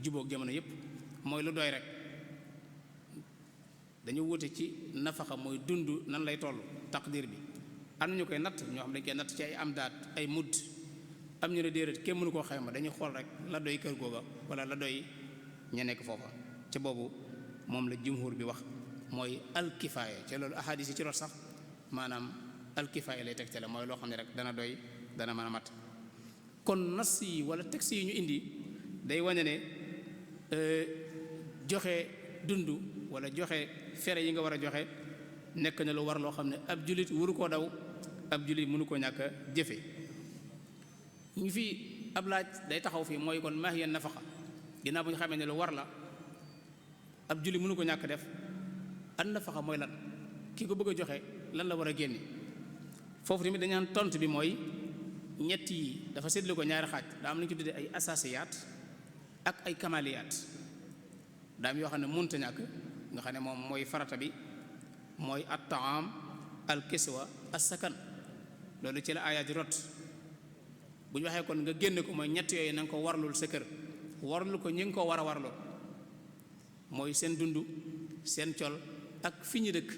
jubóog jamono yépp mooy lu doy rek dañu wute ci nafaxa mooy dund nan lay toll taqdir bi am na ñu koy natt ñoo xam dañ koy natt ci ay amdaat ay mudd am ñu ne déedéet kenn mënu koo xayma dañuy xool rek la doy kër googa wala la doy ña nekk foofa ca boobu moom la jumhur bi wax mooy alkifaaya ca loolu ahadis yi ci rot sax maanaam alkifaaya lay tegtale mooy loo xam ne rek dana doy dana mën a mat kon nas yi wala texte yi ñu indi day wane ne joxe dund wala joxe fere yi nga war a joxe nekk na lu war loo xam ne ab jullit waru koo daw ab jullit mënu koo ñàkk a jëfe ñu fi ab laaj day taxaw fii mooy kon maa hiya nafaqa ginnaaw bu ñu xamee ne lu war la ab jullit mënu ko ñàkk def an nafaqa mooy lan ki ko bëgg a joxe lan la war a génne foofu tamit dañu naan tontu bi mooy ñett yi dafa séddale ko ñaari xaaj daa am lu ñu ko tuddee ay asasiyaat ak ay kamaliyaat daa am yoo xam ne mënta ñàkk nga xam ne moom mooy farata bi mooy at taam al kiswa as sakan loolu ci la aayaat yi rot bu ñu waxee kon nga génne ko mooy ñett yooyu na nga ko warlul sa kër warlul ko ñi nga ko war a warloo mooy seen dund seen col ak fi ñu dëkk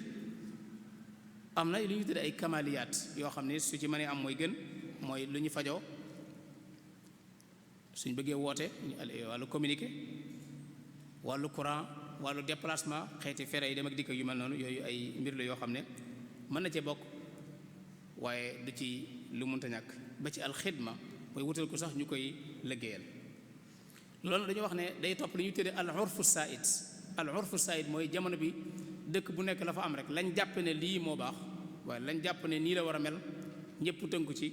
am na lu ñu tuddee ay kamaliyaat yoo xam ne su ci mënee am mooy gën mooy lu ñu fajoo suñ bëggee woote wàllu communiqué wàllu courant wàllu déplacement xeeti fere yi dem ak dikk yu mel noonu yooyu ay mbir la yoo xam ne mën na cee bokk waaye du ci lu mënta ñàkk ba ci alxidma mooy wutal ko sax ñu koy liggéeyal loolu dañu wax ne day topp li ñuy tuddee al urfu said al urfu said mooy jamono bi dëkk bu nekk la fa am rek lañ jàpp ne lii moo baax waaye lañ jàpp ne nii la war a mel ñëpp tënku ci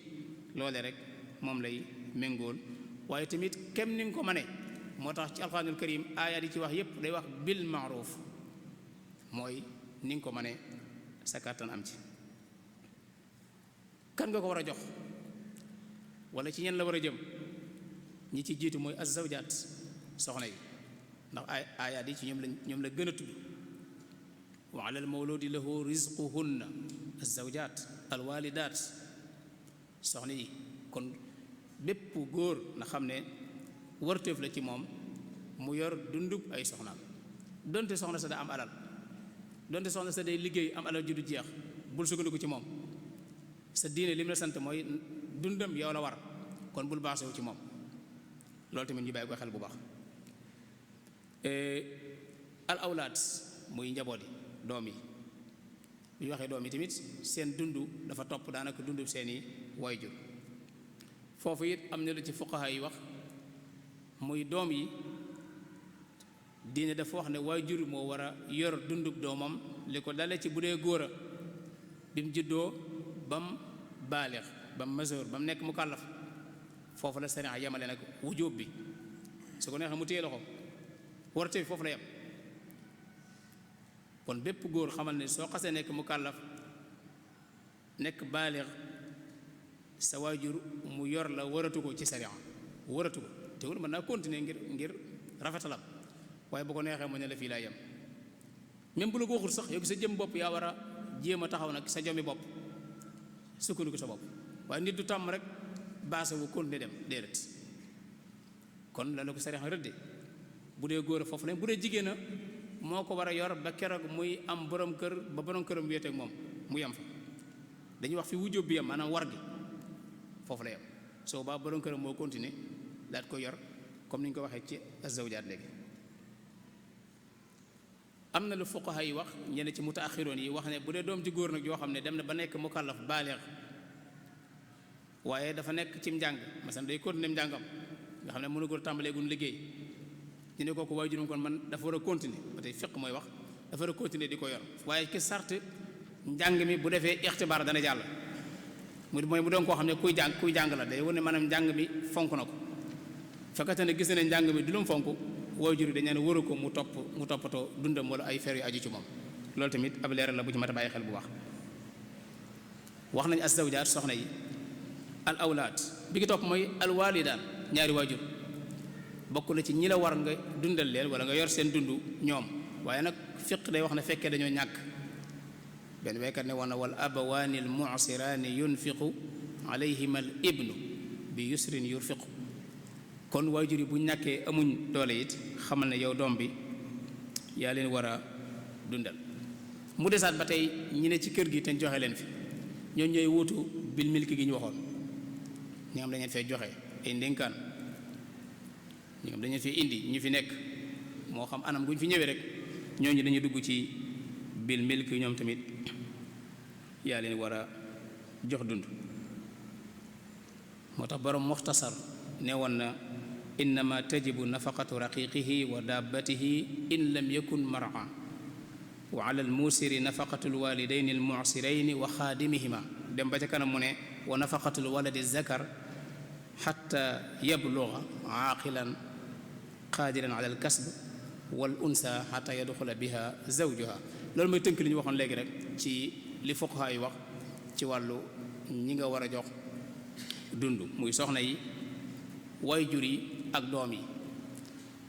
loole rek moom lay méngool waaye tamit kem ni nga ko mënee moo tax ci alxuraanul karim aayaat yi ci wax yépp day wax bil maaruf mooy ni nga ko mënee sa kàttan am ci kan nga ko war a jox wala ci ñen la war a jëm ñi ci jiitu mooy azawjaat soxna yi ndax aayaat yi ci ñoom la gën a tudd wa alal mawludi lahu rizquhunna azawjaat alwalidaat soxna yi. kon bépp góor na xam ne warteef la ci moom mu yor dundub ay soxnaam donte soxna sa da am alal donte soxna sa day liggéey am alal ju du jeex bul sukkandiku ci moom. sa diine li mu la sant mooy dundam yow la war kon bul baasewu ci moom. loolu tamit ñu bàyyi ko xel bu baax. al awlaad muy njaboot yi doom yi bu ñu waxee doom yi tamit seen dund dafa topp daanaka dund seeni waajur. foofu it am na lu ci fuqaha yi wax muy doom yi diine dafa wax ne waajur moo war a yor dundub doomam li ko dale ci bu dee góor a bi mu juddoo ba mu baalix ba mu majeur ba mu nekk mu kàllaf foofu la sariya yemale nag wujjóob bi su ko neexee mu téye loxo warate bi foofu la yem. kon bépp góor xamal ne soo xasee nekk mu kàllaf nekk baalix sa waajur mu yor la waratu ko ci sariya waratu ko teewul mën naa continuer ngir rafetalam waaye bu ko neexee mu ne la fii laa yem. même bu la ko waxul sax yow sa jëm bopp yaa war a jéem a taxaw nag sa jomi bopp sukkandiku sa bopp waaye nit du tàmm rek baase wu continuer dem déedéet. kon la ko sariya rëdde bu dee góor a foofu la bu dee jigéen a moo ko war a yor ba keroog muy am borom kër ba borom këram wéete ak moom mu yem fa. dañuy wax fi wujjóob bi yem maanaam war gi foofu la yem soo baa borom këram moo continuer daat ko yor comme ni ñu ko waxee ci azawjaat léegi. am na lu fuqaha yi wax ñenn ci mutaaxiroon yi wax ne bu dee doom ci góor nag yoo xam ne dem na ba nekk mukallaf baaleex waaye dafa nekk ci njàng masalan day continuer njàngam nga xam ne mënu ko tàmbalee gun liggéey ñu ne kooku waajuram kon man dafa war a continuer ba tey fiq mooy wax dafa war a continuer di ko yor waaye ki sart njàng mi bu defee ixtibaar dana jàll mooy mu doon koo xam ne kuy jàng la day wane maanaam njàng mi fonk na ko fekkate ne gis na ne njàng mi du lu mu fonk waajur yi dañu ne waru ko mu toppatoo dundam wala ay fer yu aju ci moom. loolu tamit ab leeral la bu ci mat a bàyyi xel bu baax. wax nañu azawjaat soxna yi al awlaad bi ki topp mooy al waalidaan ñaari waajur bokk na ci ñi la war nga dundal leen wala nga yor seen dund ñoom waaye nag fiq day wax ne fekkee dañoo ñàkk benn waykat ne woon na wal abawaani al mu'siraani yunfiqu alayhima al ibnu bi yusrin yurfiqu. kon waajur yi bu ñàkkee amuñ doole it xamal ne yow doom bi yaa leen war a dundal. mu desaat ba tey ñi ne ci kër gi te joxe leen fi ñooñu ñooy wuutu bil milki gi ñu waxoon ñi xam dañu fee joxe ay ndénkaan ñi xam dañu fi indi ñu fi nekk moo xam anam guñ fi ñëwee rek ñooñu dañuy dugg ci bil milki ñoom tamit yaa leen war a jox dund. moo tax borom muxtasar ne woon na innama tajibu nafaqatu raqiqihi wa dabbatihi in lam yakun mar'a wa ala almuusiri nafaqatu alwalidayni almu'sirayni wa xaadimihima dem ba ca kanam mu ne wa nafaqatu alwaladi zakar xatta yabluga aaqilan qaadiran ala alkasb wal unsa xatta yadxula biha zawjuha. loolu mooy tënk li ñu waxoon léegi rek ci li fuqaha yi wax ci wàllu ñi nga war a jox dund muy soxna yi waajur yi ak doom yi.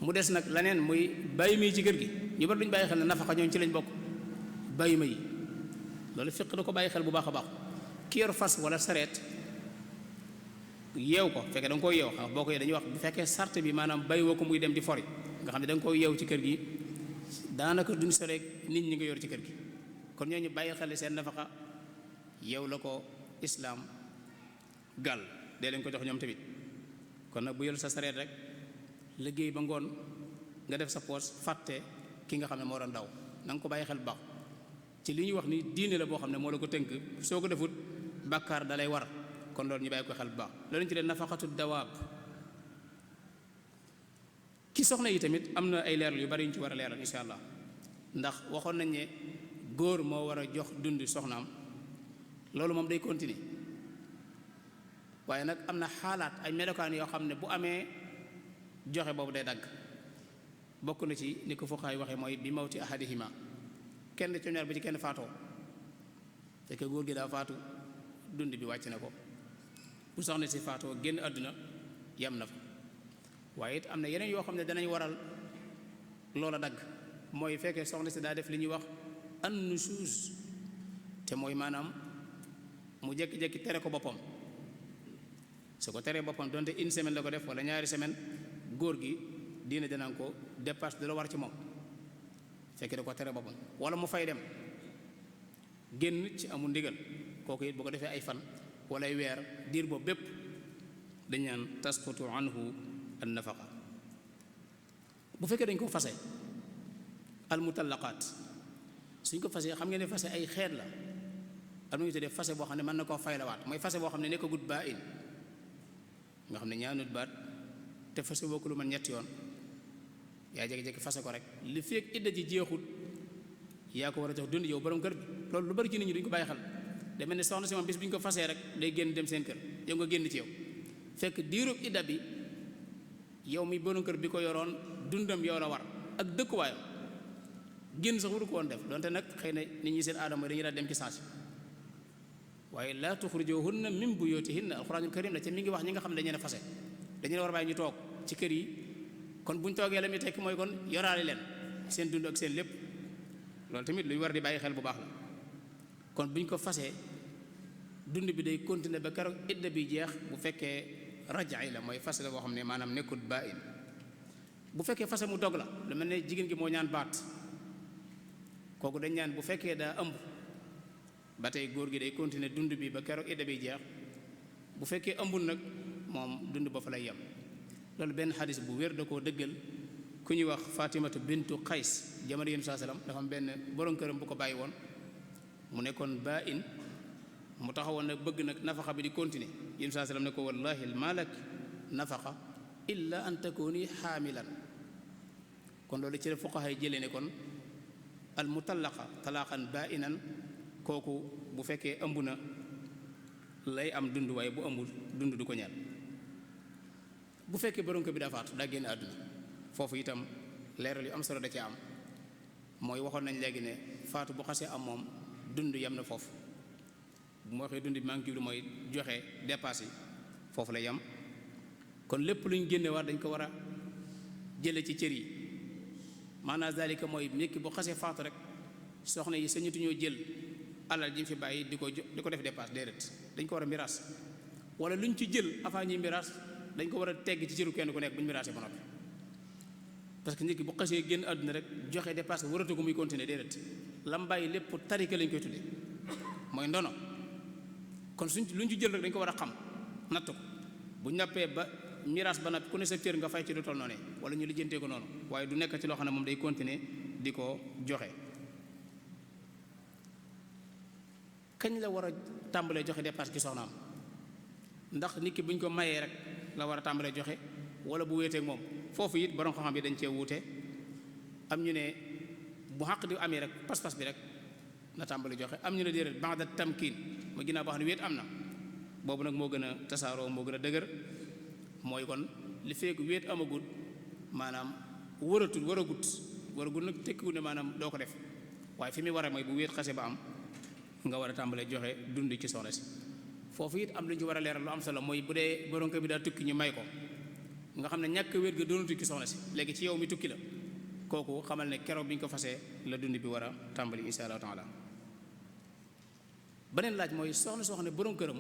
mu des nag leneen muy bàyyi ma yi ci kër gi ñu bari duñu bàyyi xel ne nafaqa ñoom ci lañ bokk bàyyi ma yi loolu fiq da ko bàyyi xel bu baax a baax. ki yor fas wala sareet yeew ko fekkee da nga koy yeew xam boo ko dañuy wax bu fekkee sart bi maanaam bàyyi woo ko muy dem di fori nga xam ne da nga koy yeew ci kër gi daanaka duñ soreek nit ñi nga yor ci kër gi kon ñooñu bàyyi xel seen nafaqa yeew la ko islaam gàll dee leen ko jox ñoom tamit. kon nag bu yor sa sareet rek liggéey ba ngoon nga def sa poos fàtte ki nga xam ne moo doon daw na nga ko bàyyi xel bu baax ci li ñuy wax ni diine la boo xam ne moo la ko tënk soo ko defut bàkkaar da lay war kon loolu ñu bàyyi ko xel bu baax. loolu ñu ci dee nafaqatu dawaab ki soxna yi tamit am na ay leeral yu bari yu ñu ci war a leeral insha allah ndax waxoon nañ ne góor moo war a jox dund soxnaam loolu moom day continuer waaye nag am na xaalaat ay melokaan yoo xam ne bu amee joxe boobu day dagg bokk na ci ni ko fuqahaa yi waxee mooy bi mawti ahadihima kenn ci ñaar ba ci kenn faatoo fekk góor gi daa faatu dund bi wàcc na ko bu soxna si faatoo génn àdduna yem na fa waaye it am na yeneen yoo xam ne danañ waral loola dagg mooy fekkee soxna si daa def li ñuy wax an nusuuz te mooy maanaam mu jékki-jékki tere ko boppam su ko teree boppam donte une semaine la ko def wala ñaari semaine góor gi diine danaan ko dépasse da la war ci moom fekkee da ko tere boppam wala mu fay dem génn ci amul ndigal kooku it bu ko defee ay fan wala ay weer diir boobu bépp dañ naan tasqutu anhu an nafaqa. bu fekkee dañ ko fase al mutallaqaat suñ ko fase xam ngeen ne fase ay xeet la am na ñu tuddee fase boo xam ne mën na koo faylawaat mooy fase boo xam ne nekkagut baa in nga xam ne ñaanut baat te fase boo ko lu man ñetti yoon yaa jékki-jékki fase ko rek li fekk idda ji jeexut yaa ko war a jox dund yow borom kër bi loolu lu bari ci nit ñi duñ ko bàyyi xel da mel ne soxna si moom bis bi ñu ko fasee rek day génn dem seen kër yow nga génn ci yow fekk diirub idda bi yow mi borom kër bi ko yoroon dundam yow la war ak dëkkuwaayam génn sax waru ko woon def donte nag xëy na nit ñi seen aadama dañuy daal dem ci sens waaye laa tuxrijuhunna min buyutihinna alxuraanul karim la ca mi ngi wax ñi nga xam ne dañu leen a fase dañu leen war a bàyyi ñu toog ci kër yi kon bu ñu toogee la muy tekki mooy kon yoraale leen seen dund ak seen lépp loolu tamit lu ñu war di bàyyi xel bu baax la kon bu ñu ko fasee dund bi day continuer ba keroog idda bi jeex bu fekkee rajaay la mooy fase la boo xam ne maanaam nekkut baa in bu fekkee fase mu dog la lu mel ne jigéen gi moo ñaan baat kooku dañ ñaan bu fekkee daa ëmb ba tey góor gi day continuer dund bi ba keroog idda bi jeex bu fekkee ëmbul nag moom dund ba fa lay yem loolu benn xadis bu wér da koo dëggal ku ñuy wax Fatimatu bintu Qays jamono yéen saa salaam dafa am benn borom këram bu ko bàyyi woon mu nekkoon baa in mu taxawoon nag bëgg nag nafaqa bi di continuer yéen saa salaam ne ko wallahi ma lak nafaqa illa an takuni xaamilan kon loolu ci la fuqaha yi jëlee ne kon al mutallaqa talaqan baa inan kooku bu fekkee ëmb na lay am dund waaye bu ëmbul dund du ko ñaar bu fekkee borom kër bi daa faatu daa génn àdduna foofu itam leeral yu am solo da cee am mooy waxoon nañ léegi ne faatu bu xasee am moom dund yem na foofu bu ma waxee dund bi maa ngi jublu mooy joxe dépasse yi foofu la yem kon lépp lu ñu génne war dañ ko war a jële ci cër yi maanaam zalika mooy nekk bu xasee faatu rek soxna yi sañatu ñoo jël alal ji fi bàyyi di ko def dépasse déedéet dañ ko war a miraas wala lu ñu ci jël avant ñuy miraas dañ ko war a tegg ci cëru kenn ku nekk bu ñu miraasee ba noppi parce que nit ki bu xasee génn àdduna rek joxe dépasse waratu ko muy continuer déedéet lam bàyyi lépp tarika lañ koy tuddee mooy ndono kon lu ñu ci jël rek dañ ko war a xam natt ko bu ñu nappee ba miraas ba noppi ku ne sa cër nga fay ci lu toll noonu wala ñu lijjantee ko noonu waaye du nekk ci loo xam ne moom day continuer di ko joxe. kañ la war a tàmbalee joxe dépasse ci soxnaam ndax nit ki bu ñu ko mayee rek la war a tàmbalee joxe wala bu wéeteeg moom foofu it borom xam-xam yi dañ cee wuute am ñu ne bu xaq di amee rek pas-pas bi rek na tàmbali joxe am ñu ne déedéet ba'da tamkiin ma ginnaaw boo xam ne wéet am na boobu nag moo gën a tasaaroo moo gën a dëgër mooy kon li fekk wéet amagut maanaam waragut nag tekkiwut ne maanaam doo ko def waaye fi muy waree mooy bu wéet xase ba am nga war a tàmbalee joxe dund ci soxna si foofu it am lu ñu ci war a leeral lu am solo mooy bu dee borom kër bi daa tukki ñu may ko nga xam ne ñàkk wér ga doonu tukki soxna si léegi ci yow mi tukki la kooku xamal ne keroog bi ñu ko fasee la dund bi war a tàmbali insha allahu taala beneen laaj mooy soxna soo xam ne borom këram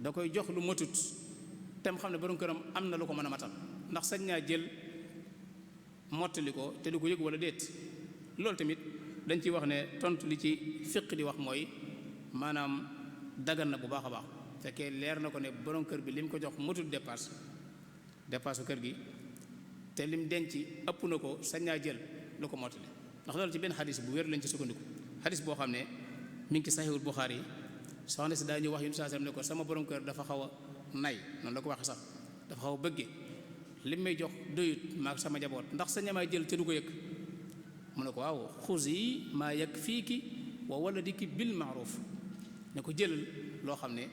da koy jox lu matut tem xam ne borom këram am na lu ko mën a matal ndax sañ naa jël mottali ko te du ko yëg wala déet loolu tamit dañ ciy wax ne tontu li ci fiq di wax mooy maanaam dagan na bu baax a baax fekkee leer na ko ne borom kër bi lim ko jox matut dépasse kër gi te lim denc ëpp na ko sañ naa jël lu ko mottali ndax loolu ci benn xadis bu wér lañ ci sukkandiku xadis boo xam ne mi ngi ci saxiihul Buxaari yi soxna si daa ñëw wax yu saa ne ko sama borom kër dafa xaw a nay noonu la ko waxee sax dafa xaw a bëgge lim may jox doyut maag sama njaboot ndax sa ñamaay jël te du ko yëg mu ne ko waaw xuzi maa yakfiiki wa waladiki bil maaruf ne ko jëlal loo xam ne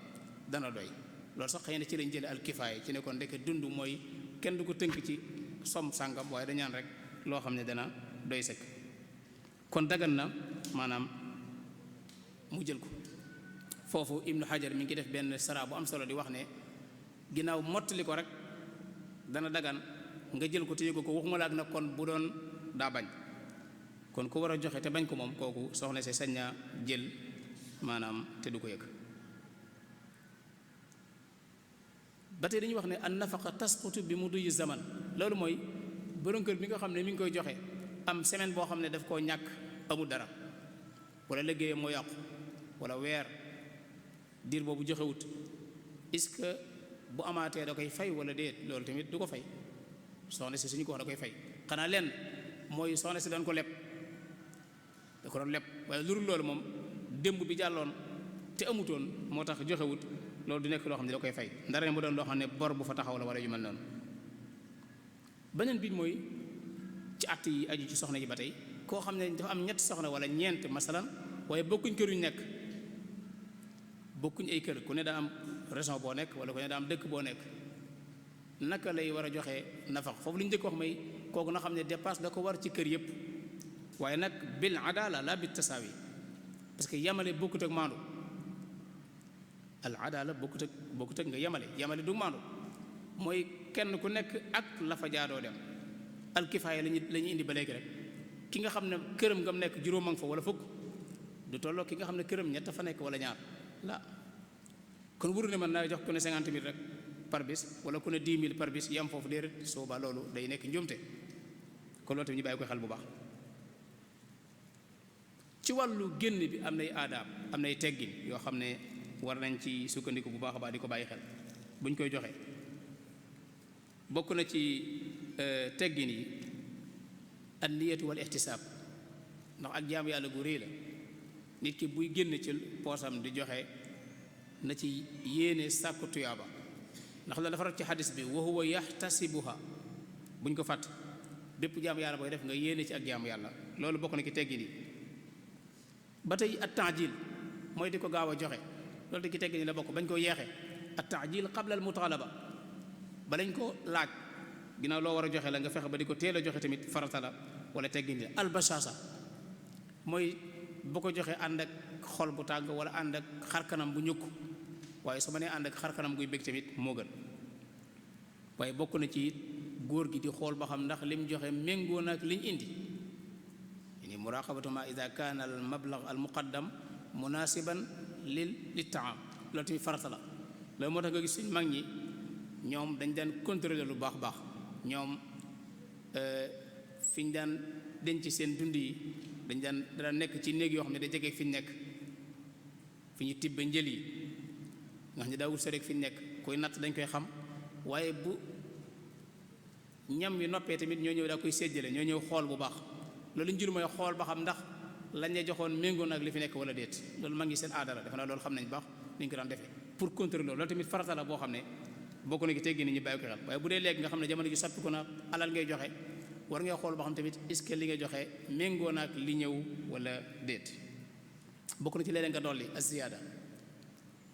dana doy loolu sax xëy na ci lañ jële al kifaaya ci ne kon ndeke dund mooy kenn du ko tënk ci som sàngam waaye dañaan rek loo xam ne dana doy sëkk kon dagan na maanaam mu jël ko foofu ibnu xajar mi ngi def benn sara bu am solo di wax ne ginnaaw mottali ko rek dana dagan nga jël ko te yëgu ko waxuma la ak nag kon bu doon daa bañ kon ku war a joxe te bañ ko moom kooku soxna si sañ naa jël maanaam te du ko yëg ba tey dañuy wax ne an nafaqa tasqutu bi mudiyi zaman loolu mooy borom kër bi nga xam ne mi ngi koy joxe am semaine boo xam ne daf koo ñàkk amul dara wala liggéeyam moo yàqu wala weer diir boobu joxewut est-ce que bu amaatee da koy fay wala déet loolu tamit du ko fay soxna si suñu ko wax da koy fay xanaa lenn mooy soxna si doon ko leb da ko doon leb waaye lu dul loolu moom démb bi jàlloon te amutoon moo tax joxewut loolu du nekk loo xam ne da koy fay ndara ne mu doon loo xam ne bor bu fa taxaw la wala yu mel noonu beneen bi mooy ci att yi aju ci soxna yi ba tey koo xam ne dafa am ñetti soxna wala ñeent masalan waaye bokkuñ kër yu ñu nekk bokkuñ ay kër ku ne daa am région boo nekk wala ku ne daa am dëkk boo nekk naka lay war a joxe nafaq foofu li ñu njëkk wax may kooku na xam ne dépasse da ko war ci kër yëpp waaye nag bil adala la bit tasaawi parce que yamale bokkut ak maandu al adala bokkut ak nga yamale du maandu mooy kenn ku nekk ak la fa jaadoo dem al kifaaya la ñuy indi ba léegi rek ki nga xam ne këram ngam nekk juróom a nga fa wala fukk du tolloo ki nga xam ne këram ñett fa nekk wala ñaar la kon wuru ne mën naa jox ku ne 50 000 rek par bis wala ku ne 10 000 par bis yam foofu déedéet sooba loolu day nekk njuumte kon loolu tamit ñu bàyyi koy xel bu baax ci wàllu génn bi am nay aadaab am nay teggin yoo xam ne war nañ ci sukkandiku bu baax a baax di ko bàyyi xel buñ koy joxe bokk na ci teggin yi an niyatu wal ihtisaab ndax ak jaamu yàlla gu réy la nit ki buy génn ci poosam di joxe na ci yéene sàkku tuyaaba ndax la dafa rat ci xadis bi wa huwa yaxtasibuha buñ ko fàtt bépp jaamu yàlla booy def nga yéene ci ak jaamu yàlla loolu bokk na ci teggin yi ba tey at taajil mooy di ko gaaw a joxe loolu di ci teggin yi la bokk bañ koo yeexe at taajil qabla al mutalaba ba lañ ko laaj ginnaaw loo war a joxe la nga fexe ba di ko teel a joxe tamit farata la wala teggin la albashasa mooy bu ko joxe ànd ak xol bu tàng wala ànd ak xarkanam bu ñukk waaye su ma nee ànd ak xarkanam guy bég tamit moo gën waaye bokk na ci it góor gi di xool ba xam ndax lim joxe méngoo na ak liñ indi yani muraqabatu ma ida kaana al mablagh al muqaddam munasiban li taam loolu tamit farata la loolu moo tax nga gis suñ mag ñi ñoom dañ daan contrôler lu baax baax ñoom fi ñu daan denc seen dund yi dañ daan nekk ci néeg yoo xam ne da jege fi ñu nekk fi ñu tibbe njël yi nga xam ne daa wut sa rek fi ñu nekk koy natt dañ koy xam waaye bu ñam yu noppee tamit ñoo ñëw daa koy séddale ñoo ñëw xool bu baax loolu njur mooy xool ba xam ndax lañ la joxoon méngoo nag li fi nekk wala déet loolu ma ngi seen aada la defe naa loolu xam nañ baax ni ñu ko daan defee pour contrôler loolu tamit farata la boo xam ne bokk na ki teggi ni ñu bàyyi ko xel waaye bu dee léegi nga xam ne jamono ji soppi ko na alal ngay joxe war ngay xool ba xam tamit est-ce que li nga joxe méngoo naag li ñëw wala déet bokk na ci léeg-léeg nga dolli asiyaada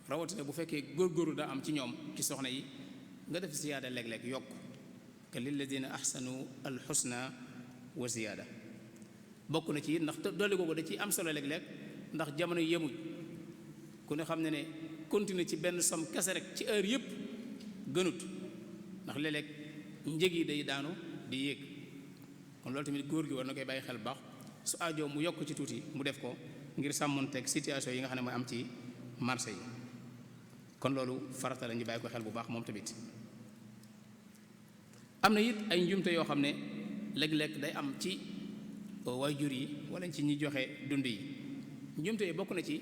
rawatina bu fekkee góorgóorlu daa am ci ñoom ci soxna yi nga def ziyaada léeg-léeg yokk que lilladina ahsanu alxusna wa ziyaada bokk na ci it ndax dolli googu da ciy am solo léeg-léeg ndax jamono yemuñ ku ne xam ne ne continuer ci benn somme kese rek ci heure yëpp gënut ndax léeg-léeg njëg yi day daanu di yéeg kon loolu tamit góor gi war na koy bàyyi xel baax su aajoo mu yokk ci tuuti mu def ko ngir sàmmonteeg situation yi nga xam ne mooy am ci marché yi kon loolu farata la ñu bàyyi ko xel bu baax moom tamit am na it ay njumte yoo xam ne léeg-léeg day am ci waajur yi wala ci ñi joxe dund yi njumte yi bokk na ci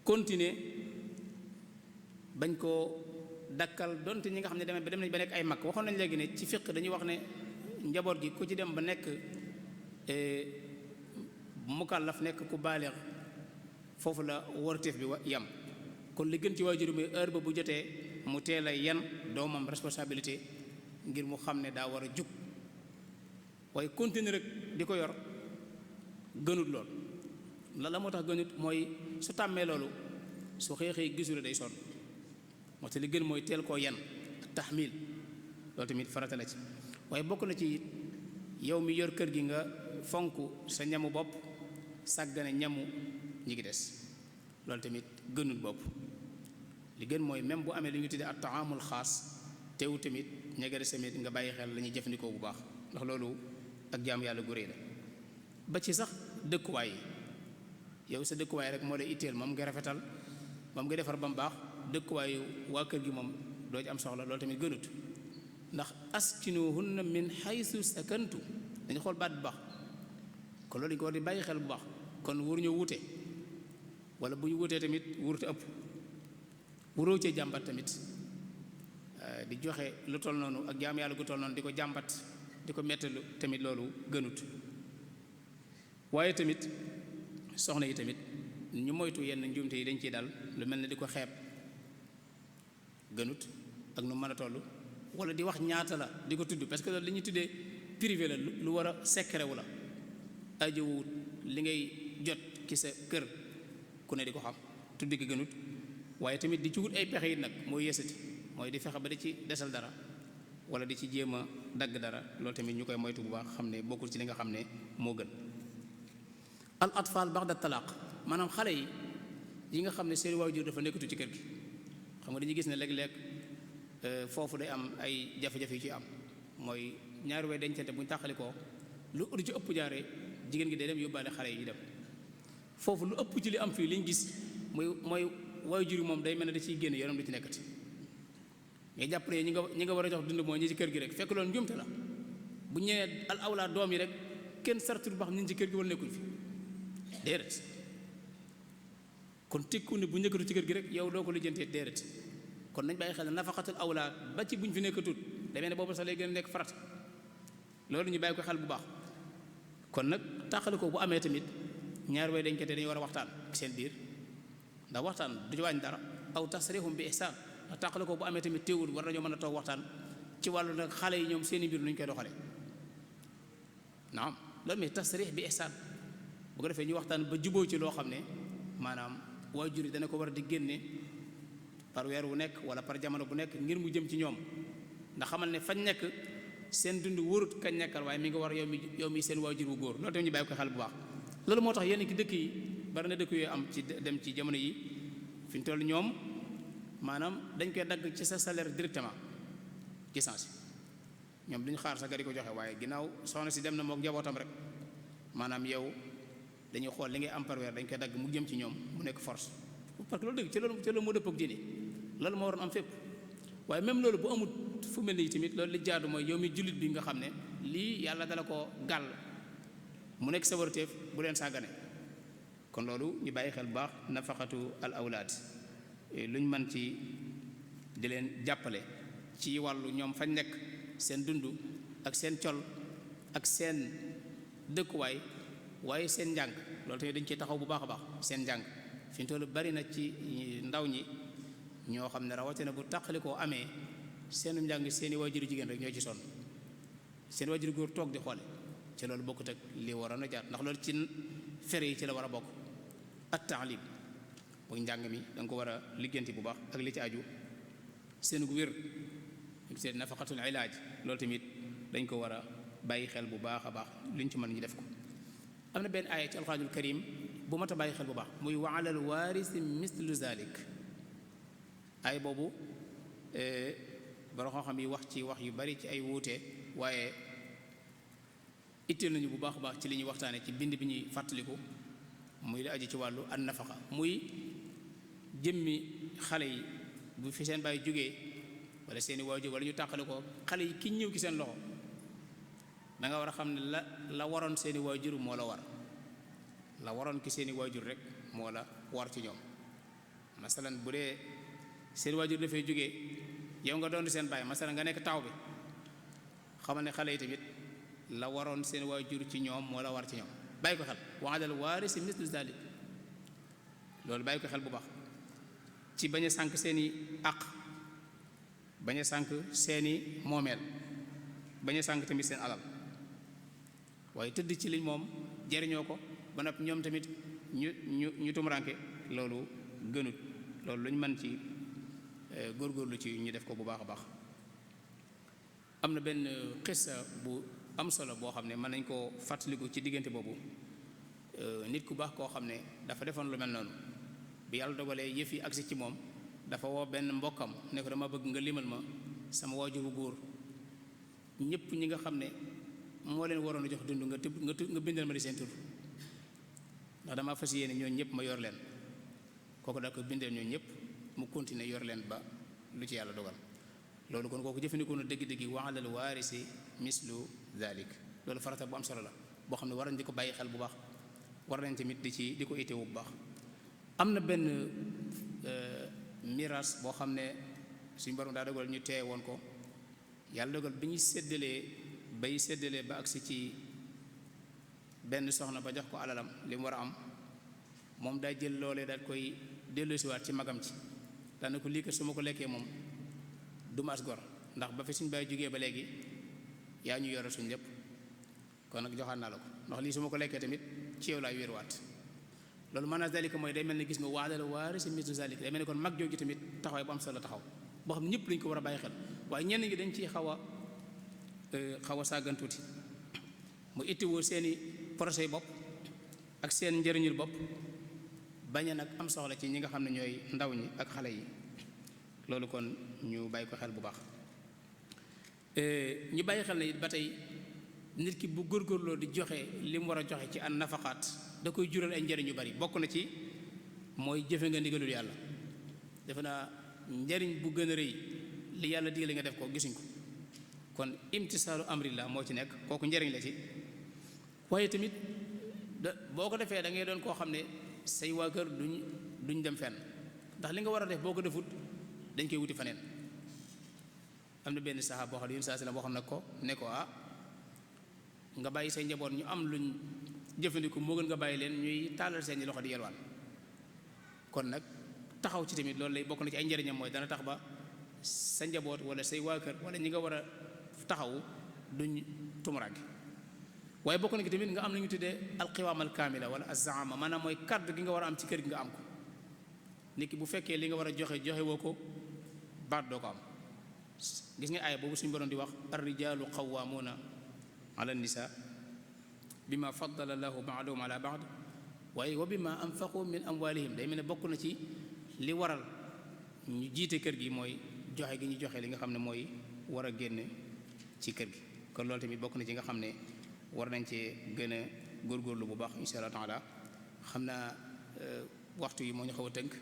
continuer bañ koo dakkal donte ñi nga xam ne dem nañ ba nekk ay mag waxoon nañ léegi ne ci fiq dañuy wax ne njaboot gi ku ci dem ba nekk mukallaf nekk ku baaleex foofu la warteef bi yam kon li gën ci waajur mi heure ba bu jotee mu teel a yan doomam responsabilité ngir mu xam ne daa war a jug waaye continuer rek di ko yor gënut lool la moo tax gënut mooy su tàmmee loolu su xëy gisul day sonn moo tax li gën mooy teel koo yan taxmil loolu tamit farata la ci waaye bokk na ci yow mi yor kër gi nga fonk sa ñamu bopp sàggane ñamu ñi ngi des loolu tamit gënul bopp li gën mooy même bu amee li ñu tuddee at taamul xaas teewu tamit ña des tamit nga bàyyi xel la ñuy jëfandikoo bu baax ndax loolu ak jaamu yàlla gu réy la ba ci sax dëkkuwaay yi yow sa dëkkuwaay rek moo lay itteel moom nga rafetal moom nga defar ba mu baax dëkkuwaayu waa kër gi moom doo ci am soxla loolu tamit gënut ndax askinuhunna min haythu sakantu dañu xool baat bu baax kon loolu dañu ko war di bàyyi xel bu baax kon waruñoo wuute wala bu ñu wutee tamit wurute ëpp wuroo cee jàmbat tamit di joxe lu toll noonu ak jaam yàlla gu toll noonu di ko jàmbat di ko mettalu tamit loolu gënut waaye tamit soxna yi tamit ñu moytu yenn njuumte yi dañ ciy dal lu mel ne di ko xeeb gënut ak nu mën a toll wala di wax ñaata la di ko tudd parce que loolu li ñuy tuddee privé la lu war a secret wu la ajowut li ngay jot ci sa kër ku ne di ko xam tuddi ko gënut waaye tamit di ci wut ay pexe yi nag mooy yësati mooy di fexe ba di ci desal dara wala di ci jéem a dagg dara loolu tamit ñu koy moytu bu baax xam ne bokkul ci li nga xam ne moo gën al atfal ba'da talaq maanaam xale yi nga xam ne seen waajur dafa nekkatu ci kër gi xam nga dañuy gis ne léeg-léeg foofu day am ay jafe-jafe yu ci am mooy ñaari way dencante bu ñu tàqali ko lu ci ëpp jaare jigéen gi day dem yóbbaale xale yi ñu dem foofu lu ëpp ci li am fii liñ gis mooy waajur yi moom day mel ne da ciy génn yoonam du ci nekkati nga jàpp ne ñi nga war a jox dund mooy ñi ci kër gi rek fekk loolu njuumte la bu ñëwee al awlaa doom yi rek kenn sartul ba xam ñi ci kër gi wala nekkuñ fi déedéet kon tekku ne bu nekkatu ci kër gi rek yow doo ko lijjantee déedéet kon nañ bàyyi xel ne nafaqatul awlaa ba ci buñ fi nekkatut demee ne boobu sax lay gën a nekk farat loolu ñu bàyyi ko xel bu baax kon nag tàqali ko bu amee tamit ñaar way dañ ko te dañu war a waxtaan seen biir ndax waxtaan du ci wàññi dara aw tasrihum bi ihsaan ndax tàqali ko bu amee tamit téewul war nañoo mën a toog waxtaan ci wàllu nag xale yi ñoom seeni mbir nu ñu koy doxalee naam loolu mais tasrih bi ihsaan bu ko defee ñu waxtaan ba juboo ci loo xam ne maanaam waajur yi dana ko war a di génne par weer wu nekk wala par jamono bu nekk ngir mu jëm ci ñoom ndax xamal ne fañ nekk seen dund wóorut kañ nekkal waaye mi nga war yow mi seen waajur wu góor loolu tamit ñu bàyyi ko xel bu baax loolu moo tax yenn ki dëkk yi bari na dëkk yooyu am ci dem ci jamono yi fi ñu toll ñoom maanaam dañ koy dagg ci sa salaire directement ci sens ñoom duñu xaar sa nga di ko joxe waaye ginnaaw soxna si dem na mook njabootam rek maanaam yow dañuy xool li ngay am par weer dañ koy dagg mu jëm ci ñoom mu nekk force parce que loolu dëgg ci loolu moo dëpp ak diine loolu moo waroon am fépp waaye même loolu bu amut fu mel nii tamit loolu li jaadu mooy yow mi jullit bi nga xam ne lii yàlla dala ko gàll mu nekk sa warteef bu leen sàggane kon loolu ñu bàyyi xel bu baax nafaqatu al awlaad luñ mën ci di leen jàppale ci wàllu ñoom fañ nekk seen dund ak seen col ak seen dëkkuwaay waaye seen njàng loolu tamit dañ ciy taxaw bu baax a baax seen njàng fi mu toll bari na ci ndaw ñi ñoo xam ne rawatina bu tàqalikoo amee seenu njàng seeni waajuru jigéen rek ñoo ci sonn seen waajuru góor toog di xoole ci loolu bokkut ak li waroon a jaar ndax loolu ci fere yi ci la war a bokk at taalim bu njàng mi da nga ko war a ligganti bu baax ak li ci aju seen gu wér seen nafaqatul ilaaj loolu tamit dañ ko war a bàyyi xel bu baax a baax luñ ci mën ñu def ko am na benn aaya ci alxuraanul karim bu mat a bàyyi xel bu baax muy wa alal waarisi mislu zalik ay boobu borom xam-xam yi wax ci wax yu bari ci ay wuute waaye itteel nañu bu baax a baax ci li ñuy waxtaane ci bind bi ñuy fàttaliku muy la aju ci wàllu an nafaqa muy jëmmi xale yi bu fi seen bàyyi jógee wala seeni waajur wala ñu tàqale ko xale yi ki ñëw ki seen loxo da nga war a xam ne la waroon seeni waajur moo la war la waroon ki seeni waajur rek moo la war ci ñoom masalan bu dee seen waajur dafay jógee yow nga doon seen bàyyi masalan nga nekk taw bi xamal ne xale yi tamit la waroon seen waajur ci ñoom moo la war ci ñoom bàyyi ko xel wa alal waarisi mislu zalik loolu bàyyi ko xel bu baax ci bañ a sànk seeni àq bañ a sànk seeni moomeel bañ a sànk tamit seen alal waaye tëdd ci liñ moom jariñoo ko ba noppi ñoom tamit ñu tumuraanke loolu gënut loolu lu ñu mën ci góorgóorlu ci ñu def ko bu baax a baax am na benn xissa bu am solo boo xam ne mën nañ koo fàttaliku ci diggante boobu nit ku baax koo xam ne dafa defoon lu mel noonu bi yàlla dogalee yëf yi agsi ci moom dafa woo benn mbokkam ne ko dama bëgg nga limal ma sama waajur bu góor ñëpp ñi nga xam ne moo leen waroon a jox dund nga bindal ma di seen tur ndax dama fas yéene ñooñu ñëpp ma yor leen kooku daa ko bindal ñooñu ñëpp mu continuer yor leen ba lu ci yàlla dogal loolu kon kooku jëfandikoo na dëgg-dëgg wa alal waarisi mislu dalik loolu farata bu am solo la boo xam ne war nañ di ko bàyyi xel bu baax war nañ tamit di ko itteewu bu baax am na benn miraas boo xam ne suñu borom daa dogal ñu teye woon ko yàlla dogal bi ñuy séddalee ba agsi ci benn soxna ba jox ko alalam li mu war a am moom daa jël loolee daal koy delloosiwaat ci magam ci daana ko lii kat su ma ko lekkee moom du ma as gor ndax ba fi suñ bàyyi jógee ba léegi yaa ñu yore suñ lépp kon nag joxaat naa la ko ndax lii su ma ko lekkee tamit ci yow laay wéeruwaat loolu maanaam zalika mooy day mel ne gis nga waadala waari si mislu zalika day mel ne kon mag jooju tamit taxawaay bu am solo taxaw boo xam ne ñëpp lañ ko war a bàyyi xel waaye ñenn ñi dañ ciy xaw a sàggan tuuti mu ittiwoo seeni projet bopp ak seen njëriñul bopp bañ a nag am soxla ci ñi nga xam ne ñooy ndaw ñi ak xale yi loolu kon ñu bàyyi ko xel bu baax ñu bàyyi xel ne it ba tey nit ki bu góorgóorloo di joxe li mu war a joxe ci an nafaqaat da koy jural ay njëriñ yu bari bokk na ci mooy jëfe nga ndigalul yàlla defe naa njëriñ bu gën a rëy li yàlla digle nga def ko gisuñ ko kon imtisaalu amrillah moo ci nekk kooku njëriñ la ci waaye tamit boo ko defee da ngay doon koo xam ne say waa kër duñ dem fenn ndax li nga war a def boo ko defut dañ koy wuti faneen am na benn saxaaba boo xam ne yéen saa si la boo xam ne ko nga bàyyi say njaboot ñu am luñ jëfandiku moo gën nga bàyyi leen ñuy tàllal seen loxo di yelwaan kon nag taxaw ci tamit loolu lay bokk na ci ay njëriñam mooy dana tax ba sa njaboot wala say waa kër wala ñi nga war a taxaw duñ tumuraange waaye bokk na ci tamit nga am nañu tuddee alqiwaam alkaamila wala azzaama maanaam mooy kàddu gi nga war a am ci kër gi nga am ko nit ki bu fekkee li nga war a joxe woo ko baat doo ko am gis nga aaya boobu suñu borom di wax ar-rijaalu qawwaamuuna ala nisa bima faddala allahu ba'dahum ala ba'd waaye wa bima anfaqu min amwalihim day mel ne bokk na ci li waral ñu jiite kër gi mooy joxe gi ñu joxe li nga xam ne mooy war a génn ci kër gi kon loolu tamit bokk na ci nga xam ne war nañ cee gën a góorgóorlu bu baax insha allah taala xam naa waxtu yi moo ñu xaw a tënk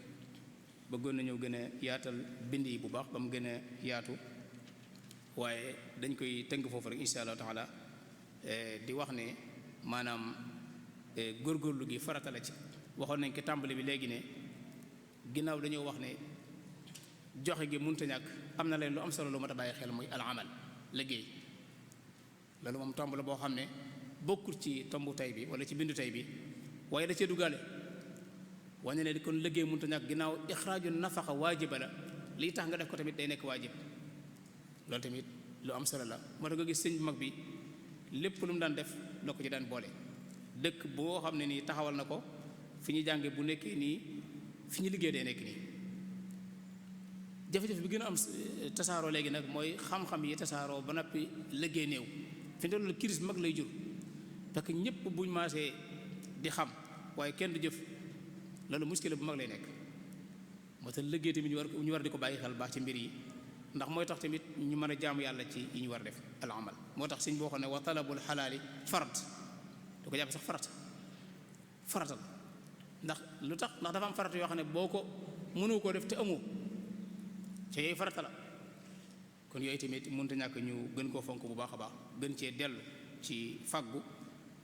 bëggoon nañoo gën a yaatal bind yi bu baax ba mu gën a yaatu waaye dañ koy tënk foofu rek insha allah taala di wax ne maanaam góorgóorlu gi farata la ci waxoon nañ ko tàmbali bi léegi ne ginnaaw dañoo wax ne joxe gi mënut a ñàkk am na leen lu am solo lu mat a bàyyi xel muy al amal liggéey loolu moom tomb la boo xam ne bokkul ci tombu tey bi wala ci bindu tey bi waaye da cee duggaale wane ne kon liggéey mënut a ñàkk ginnaaw ixraaju nafaqa waajiba la lii tax nga def ko tamit day nekk waajib loolu tamit lu am solo la moo tax nga gis sëñ bu mag bi lépp lu mu daan def la ko ci daan boole dëkk boo xam ne nii taxawal na ko fi ñu jànge bu nekkee nii fi ñu liggéey day nekk nii jafe-jafe bi gën a am tasaaroo léegi nag mooy xam-xam yi tasaaroo ba noppi liggéey néew fi ñu doon crise mag lay jur parce que ñëpp buñ maasee di xam waaye kenn du jëf loolu muskila bu mag lay nekk moo tax liggéey tamit ñu war di ko bàyyi xel baax ci mbir yi ndax mooy tax tamit ñu mën a jaamu yàlla ci yi ñu war def al amal moo tax sëñ boo xam ne wa talabul xalaali fard du ko jàpp sax farata la ndax lu tax ndax dafa am farata yoo xam ne boo ko mënoo koo def te amoo ca yooyu farata la kon yooyu tamit mënut a ñàkk ñu gën koo fonk bu baax a baax gën cee dellu ci faggu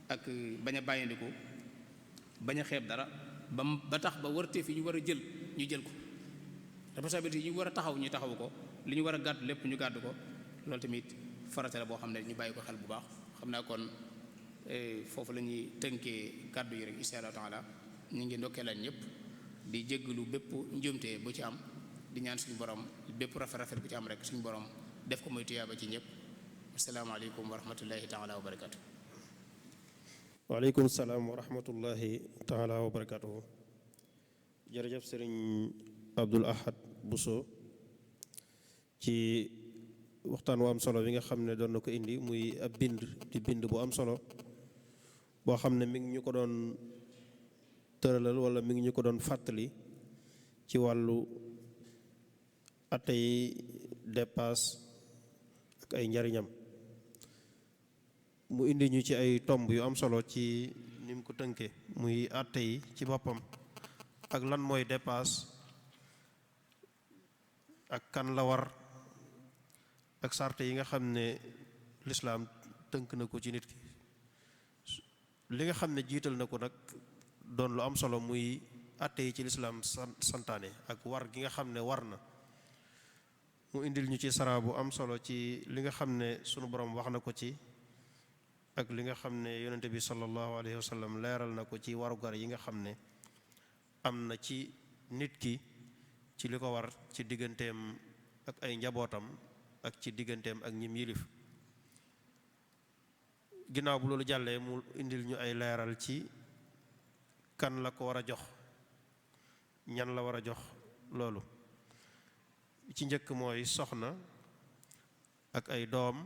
ak bañ a bàyyandiku bañ a xeeb dara ba tax ba wërtee fi ñu war a jël ñu jël ko responsabilité yi ñu war a taxaw ñu taxaw ko li ñu war a gàddu lépp ñu gàddu ko loolu tamit farata la boo xam ne ñu bàyyi ko xel bu baax xam naa kon foofu la ñuy tënkee kàddu yi rek insha allah taala ñu ngi ndokkee lañ ñëpp di jéggalu bépp njuumte bu ci am di ñaan suñu borom bépp rafet bu ci am rek suñu borom def ko muy tuyaaba ci ñëpp asalaamaaleykum wa rahmatullahi taala wa barakatu waaleykum salaam wa rahmatullahi taala wa barakatuhu jërëjëf sëriñ Abdul Ahad Bousso ci waxtaan wu am solo bi nga xam ne doon na ko indi muy ab bind bu am solo boo xam ne mi ngi ñu ko doon tëralal wala mi ngi ñu ko doon fàttali ci wàllu atte yi dépasse ak ay njariñam mu indi ñu ci ay tomb yu am solo ci ni mu ko tënkee muy atte yi ci boppam ak lan mooy dépasse ak kan la war ak sarte yi nga xam ne lislaam tënk na ko ci nit ki. li nga xam ne jiital na ko nag doon lu am solo muy àtte yi ci lislaam santaane ak war gi nga xam ne war na, mu indil ñu ci saraa bu am solo ci li nga xam ne sunu borom wax na ko ci ak li nga xam ne yonente bi sallallahu alayhi wa sallam leeral na ko ci warugar yi nga xam ne am na ci nit ki ci li ko war ci digganteem ak ay njabootam ak ci digganteem ak ñim yilif. ginnaaw bu loolu jàllee mu indil ñu ay leeral ci kan la ko war a jox, ñan la war a jox loolu. ci njëkk mooy soxna ak ay doom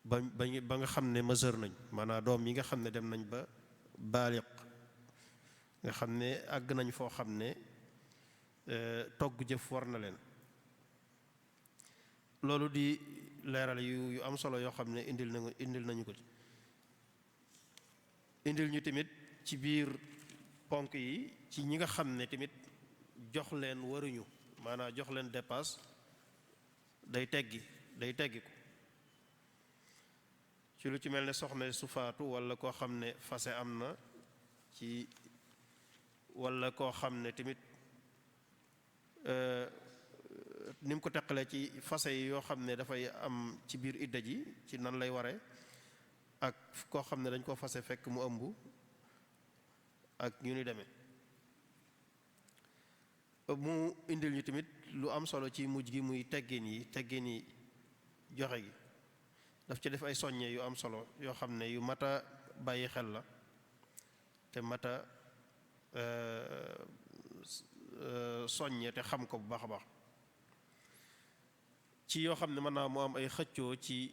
ba nga xam ne majeur nañ, maanaam doom yi nga xam ne dem nañ ba baaliq, nga xam ne àgg nañ foo xam ne togg jëf war na leen. loolu di leeral yu am solo yoo xam ne indil nañu ko. indil ñu tamit ci biir ponk yi ci ñi nga xam ne tamit jox leen waruñu, maanaam jox leen dépasse day teggi ko ci lu ci mel ne soxna su faatu walla koo xam ne fase am na ci, walla koo xam ne tamit ni mu ko teqalee ci fase yi yoo xam ne dafay am ci biir idda ji ci nan lay ware, ak koo xam ne dañ koo fase fekk mu ëmb ak ñu ni demee. mu indil ñu tamit lu am solo ci mujj gi muy teggin yi joxe gi. daf ci def ay soññe yu am solo yoo xam ne yu mat a bàyyi xel la te mat a soññe te xam ko bu baax a baax. ci yoo xam ne mën naa mu am ay xëccoo ci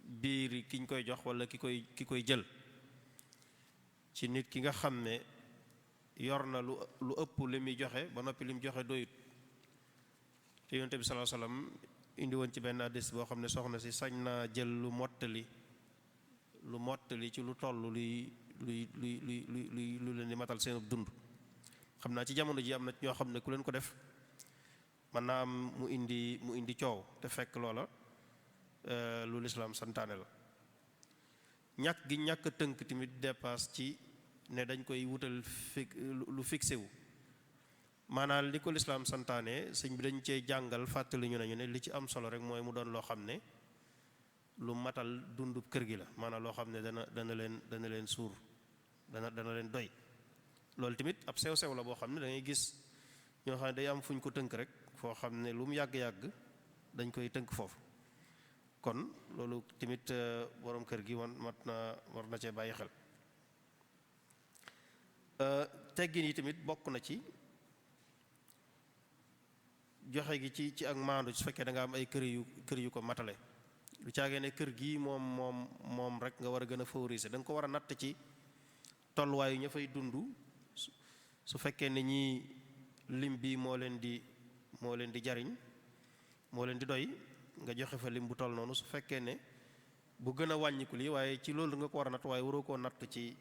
biir ki ñu koy jox walla ki koy jël, ci nit ki nga xam ne yor na lu ëpp li muy joxe ba noppi li mu joxe doyut. te yonent bi sallallahu alayhi wasallam indi woon ci benn hadiis boo xam ne soxna si sañ naa jël lu mottali ci lu toll luy leen di matal seen dund. xam naa ci jamono ji am na ñoo xam ne ku leen ko def mën naa am mu indi coow, te fekk loola lu lislaam santaane la. ñàkk tënk tamit dépasse ci ne dañ koy wutal lu fixé wu, maanaam li ko lislaam santaane sëñ bi dañ cee jàngal fàttali ñu nañu ne li ci am solo rek mooy mu doon loo xam ne lu matal dundub kër gi la, maanaam loo xam ne dana leen suur, dana leen doy. loolu tamit ab sew-sew la boo xam ne da ngay gis ñoo xam ne day am fu ñu ko tënk rek foo xam ne lu mu yàgg-yàgg dañ koy tënk foofu. kon loolu tamit borom kër gi war na cee bàyyi xel. teggin yi tamit bokk na ci joxe gi ci ak maandu, su fekkee da nga am ay kër yu ko matale. lu caagee ne kër gi moom rek nga war a gën a favoriser, da nga ko war a natt ci tolluwaayu ña fay dund. su fekkee ne ñii lim bi moo leen di jariñ, moo leen di doy, nga joxe fa lim bu toll noonu. su fekkee ne bu gën a wàññiku lii, waaye ci loolu nga ko war a natt, waaye waroo koo natt ci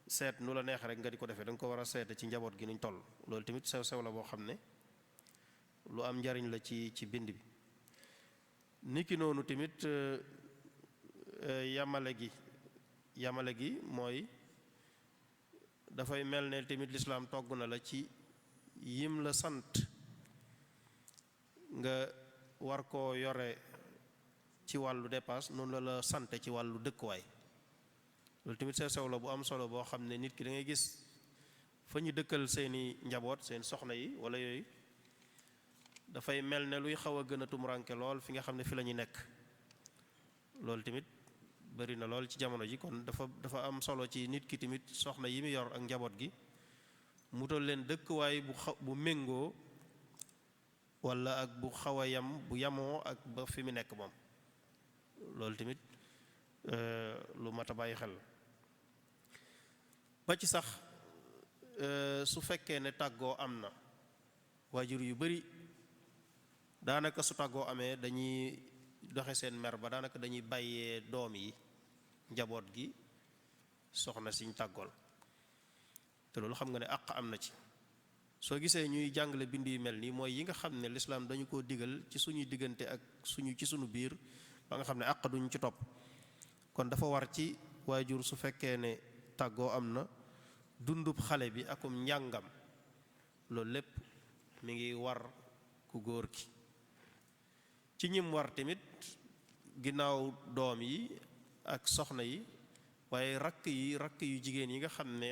seet nu la neex rek nga di ko defee. da nga ko war a seet ci njaboot gi nuñ toll. loolu tamit sew-sew la boo xam ne lu am njariñ la ci bind bi. niki noonu tamit yamale gi mooy dafay mel ne tamit lislaam togg na la ci yim la sant nga war koo yore ci wàllu dépasse, noonu la sante ci wàllu dëkkuwaay. loolu tamit sew la bu am solo boo xam ne nit ki da ngay gis fa ñu dëkkal seeni njaboot, seen soxna yi walla yooyu, dafay mel ne luy xaw a gën a tumuranke lool fi nga xam ne fi la ñuy nekk. loolu tamit bari na lool ci jamono ji. kon dafa am solo ci nit ki tamit soxna yi mu yor ak njaboot gi mu toll leen dëkkuwaay bu méngoo walla ak bu xaw a bu yamoo ak ba fi mu nekk moom. loolu tamit lu mat a bàyyi xel ba ci sax su fekkee ne tàggoo am na, waajur yu bari daanaka su tàggoo amee dañuy doxe seen mer ba daanaka dañuy bàyyee doom yi njaboot gi soxna siñ tàggool. te loolu xam nga ne àq am na ci. soo gisee ñuy jàngale bind yu mel nii mooy yi nga xam ne lislaam dañu koo digal ci suñuy diggante ak ci suñu biir ba nga xam ne àq duñ ci topp. kon dafa war ci waajur su fekkee ne tàggoo am na dundub xale bi akum njàngam loolu lépp mi ngi war ku góor ki. ci ñim war tamit ginnaaw doom yi ak soxna yi waaye rakk yu jigéen yi nga xam ne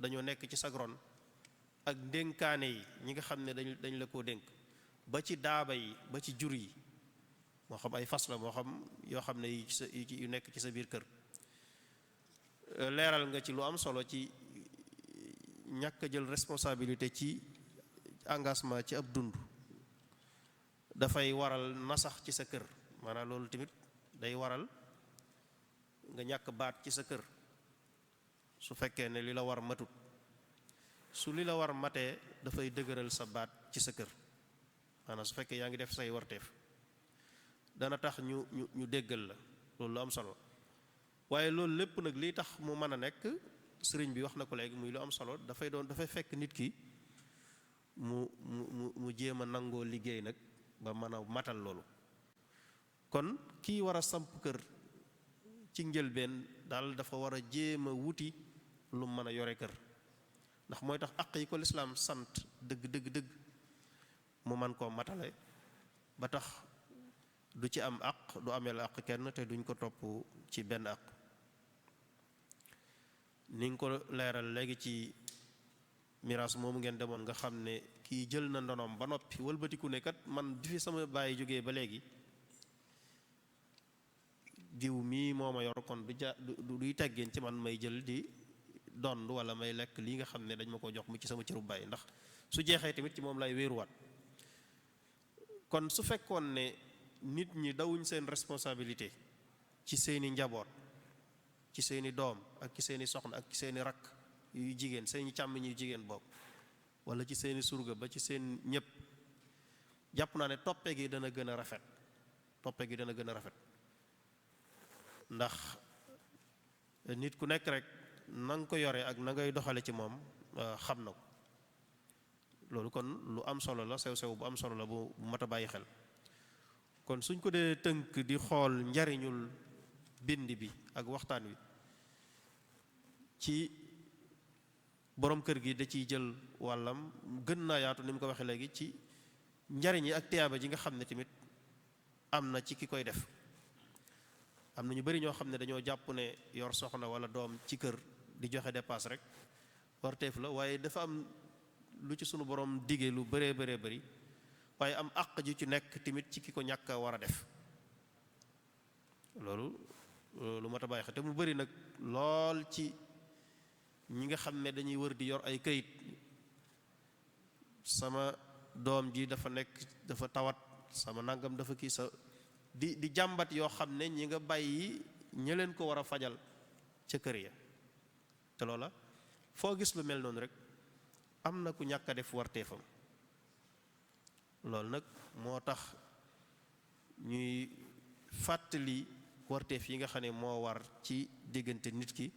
dañoo nekk ci sagron ak dénkaane yi ñi nga xam ne dañ la koo dénk ba ci daaba yi ba ci jur yi moo xam ay fas la moo xam yoo xam ne yu nekk ci sa biir kër. leeral nga ci lu am solo ci ñàkk a jël responsabilité ci engagement ci ab dund dafay waral nasax ci sa kër, maanaam loolu tamit day waral nga ñàkk baat ci sa kër su fekkee ne li la war matut. su li la war matee dafay dëgëral sa baat ci sa kër, maanaam su fekkee yaa ngi def say warteef dana tax ñu déggal la, loolu lu am solo. waaye loolu lépp nag lii tax mu mën a nekk sëriñ bi wax na ko léegi muy lu am solo, dafay fekk nit ki mu jéem a nangoo liggéey nag ba mën a matal loolu. kon kii war a samp kër ci njëlbeen daal dafa war a jéem a wuti lu mën a yore kër, ndax mooy tax àq yi ko lislaam sant dëgg mu man koo matale ba tax du ci am àq, du ameel àq kenn te duñ ko topp ci benn àq. ni nga ko leeral léegi ci miraas moomu ngeen demoon nga xam ne kii jël na ndonoom ba noppi wëlbatiku ne kat man di fi sama bàyyi jógee ba léegi diw mii moo ma yor, kon duy teggeen ci man may jël di dond wala may lekk lii nga xam ne dañ ma ko jox mu ci sama cërub bàyyi, ndax su jeexee tamit ci moom lay wéeruwaat. kon su fekkoon ne nit ñi dawuñ seen responsabilité ci seeni njaboot, ci seeni doom ak ci seeni soxna ak ci seeni rakk yu jigéen, seeni càmmiñ yu jigéen boobu, wala ci seeni surga ba ci seen ñëpp, jàpp naa ne toppe gi dana gën a rafet. ndax nit ku nekk rek na nga ko yore ak na ngay doxale ci moom xam na ko. loolu kon lu am solo la, sew bu am solo la bu mat a bàyyi xel. kon suñ ko dee tënk di xool njariñul bind bi ak waxtaan wi, ci borom kër gi da ciy jël wàllam gën naa yaatu ni mu ko waxee léegi ci njariñ yi ak tiyaaba ji nga xam ne tamit am na ci ki koy def. am na ñu bari ñoo xam ne dañoo jàpp ne yor soxna wala doom ci kër di joxe dépasse rek warteef la, waaye dafa am lu ci sunu borom dige lu bëree bëri, waaye am àq ju ci nekk tamit ci ki ko ñàkk a war a def. loolu lu mat a bàyyi xel te mu bari nag lool ci ñi nga xam ne dañuy wër di yor ay këyit. sama doom ji dafa tawat, sama nangam dafa kii sa di jàmbat yoo xam ne ñi nga bàyyi ña leen ko war a fajal ca kër ya. te loola foo gis lu mel noonu rek am na ku ñàkk a def warteefam. loolu nag moo tax ñuy fàttali warteef yi nga xam ne moo war ci diggante nit ki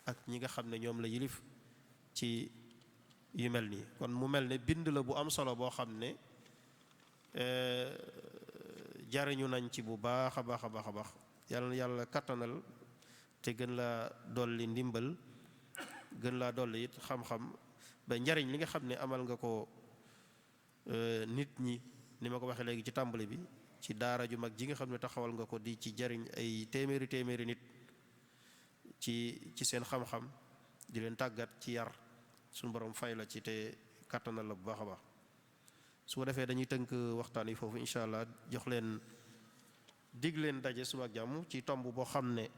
ak ñi nga xam ne ñoom la yilif ci yu mel nii. kon mu mel ne bind la bu am solo boo xam ne jariñu nañ ci bu baax a baax yàlla kattanal te gën laa dolli ndimbal, gën laa dolli it xam-xam ba njariñ li nga xam ne amal nga ko nit ñi, ni ma ko waxee léegi ci tàmbali bi, ci daara ju mag ji nga xam ne taxawal nga ko di ci jariñ ay téeméeri nit ci seen xam-xam, di leen tàggat ci yar, suñu borom fay la ci te kattanal la bu baax a baax. su ko defee dañuy tënk waxtaan yi foofu incha allah, jox leen dig leen daje suba ak jàmm ci tomb boo xam ne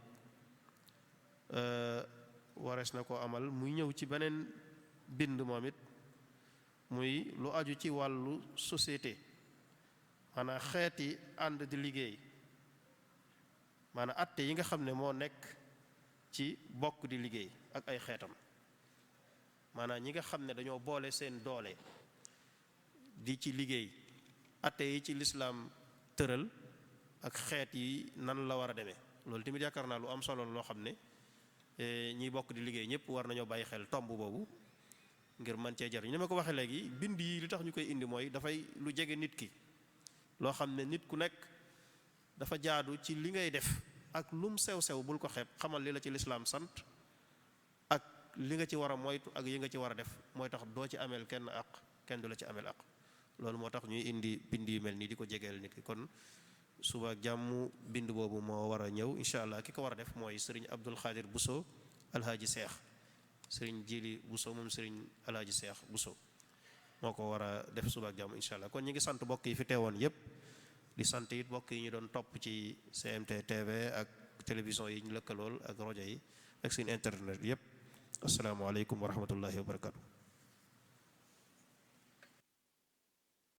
warees na ko amal, muy ñëw ci beneen bind moom it, muy lu aju ci wàllu société, maanaam xeeti ànd di liggéey, maanaam atte yi nga xam ne moo nekk ci bokk di liggéey ak ay xeetam. maanaam ñi nga xam ne dañoo boole seen doole di ci liggéey, atte yi ci lislaam tëral ak xeet yi nan la war a demee. loolu tamit yaakaar naa lu am solo loo xam ne ñiy bokk di liggéey ñëpp war nañoo bàyyi xel tomb boobu ngir man cee jariñ ni ma ko waxee léegi bind yi li tax ñu koy indi mooy dafay lu jege nit ki loo xam ne nit ku nekk dafa jaadu ci li ngay def ak lum sew-sew bul ko xeeb xamal li la ci lislaam sant ak li nga ci war a moytu ak yi nga ci war a def mooy tax doo ci ameel kenn ak kenn du la ci ameel ak loolu moo tax ñuy indi bind yu mel nii di ko jegeel nit ki kon suba ak jàmm bind boobu moo war a ñëw incha allah ki ko war a def mooy sëriñ Abdul Xaadir Bousso alhaaji Seex sëriñ Jili Bousso moom sëriñ alhaaji Seex Bousso moo ko war a def suba ak jàmm incha allah kon ñu ngi sant mbokk yi fi teewoon yépp di sant it mbokk yi ñu doon topp ci GMT TV ak télévision yi ñu lëkkalool ak rajo yi ak seen internet yépp asalaamaaleykum wa rahmatullahi wa barakatu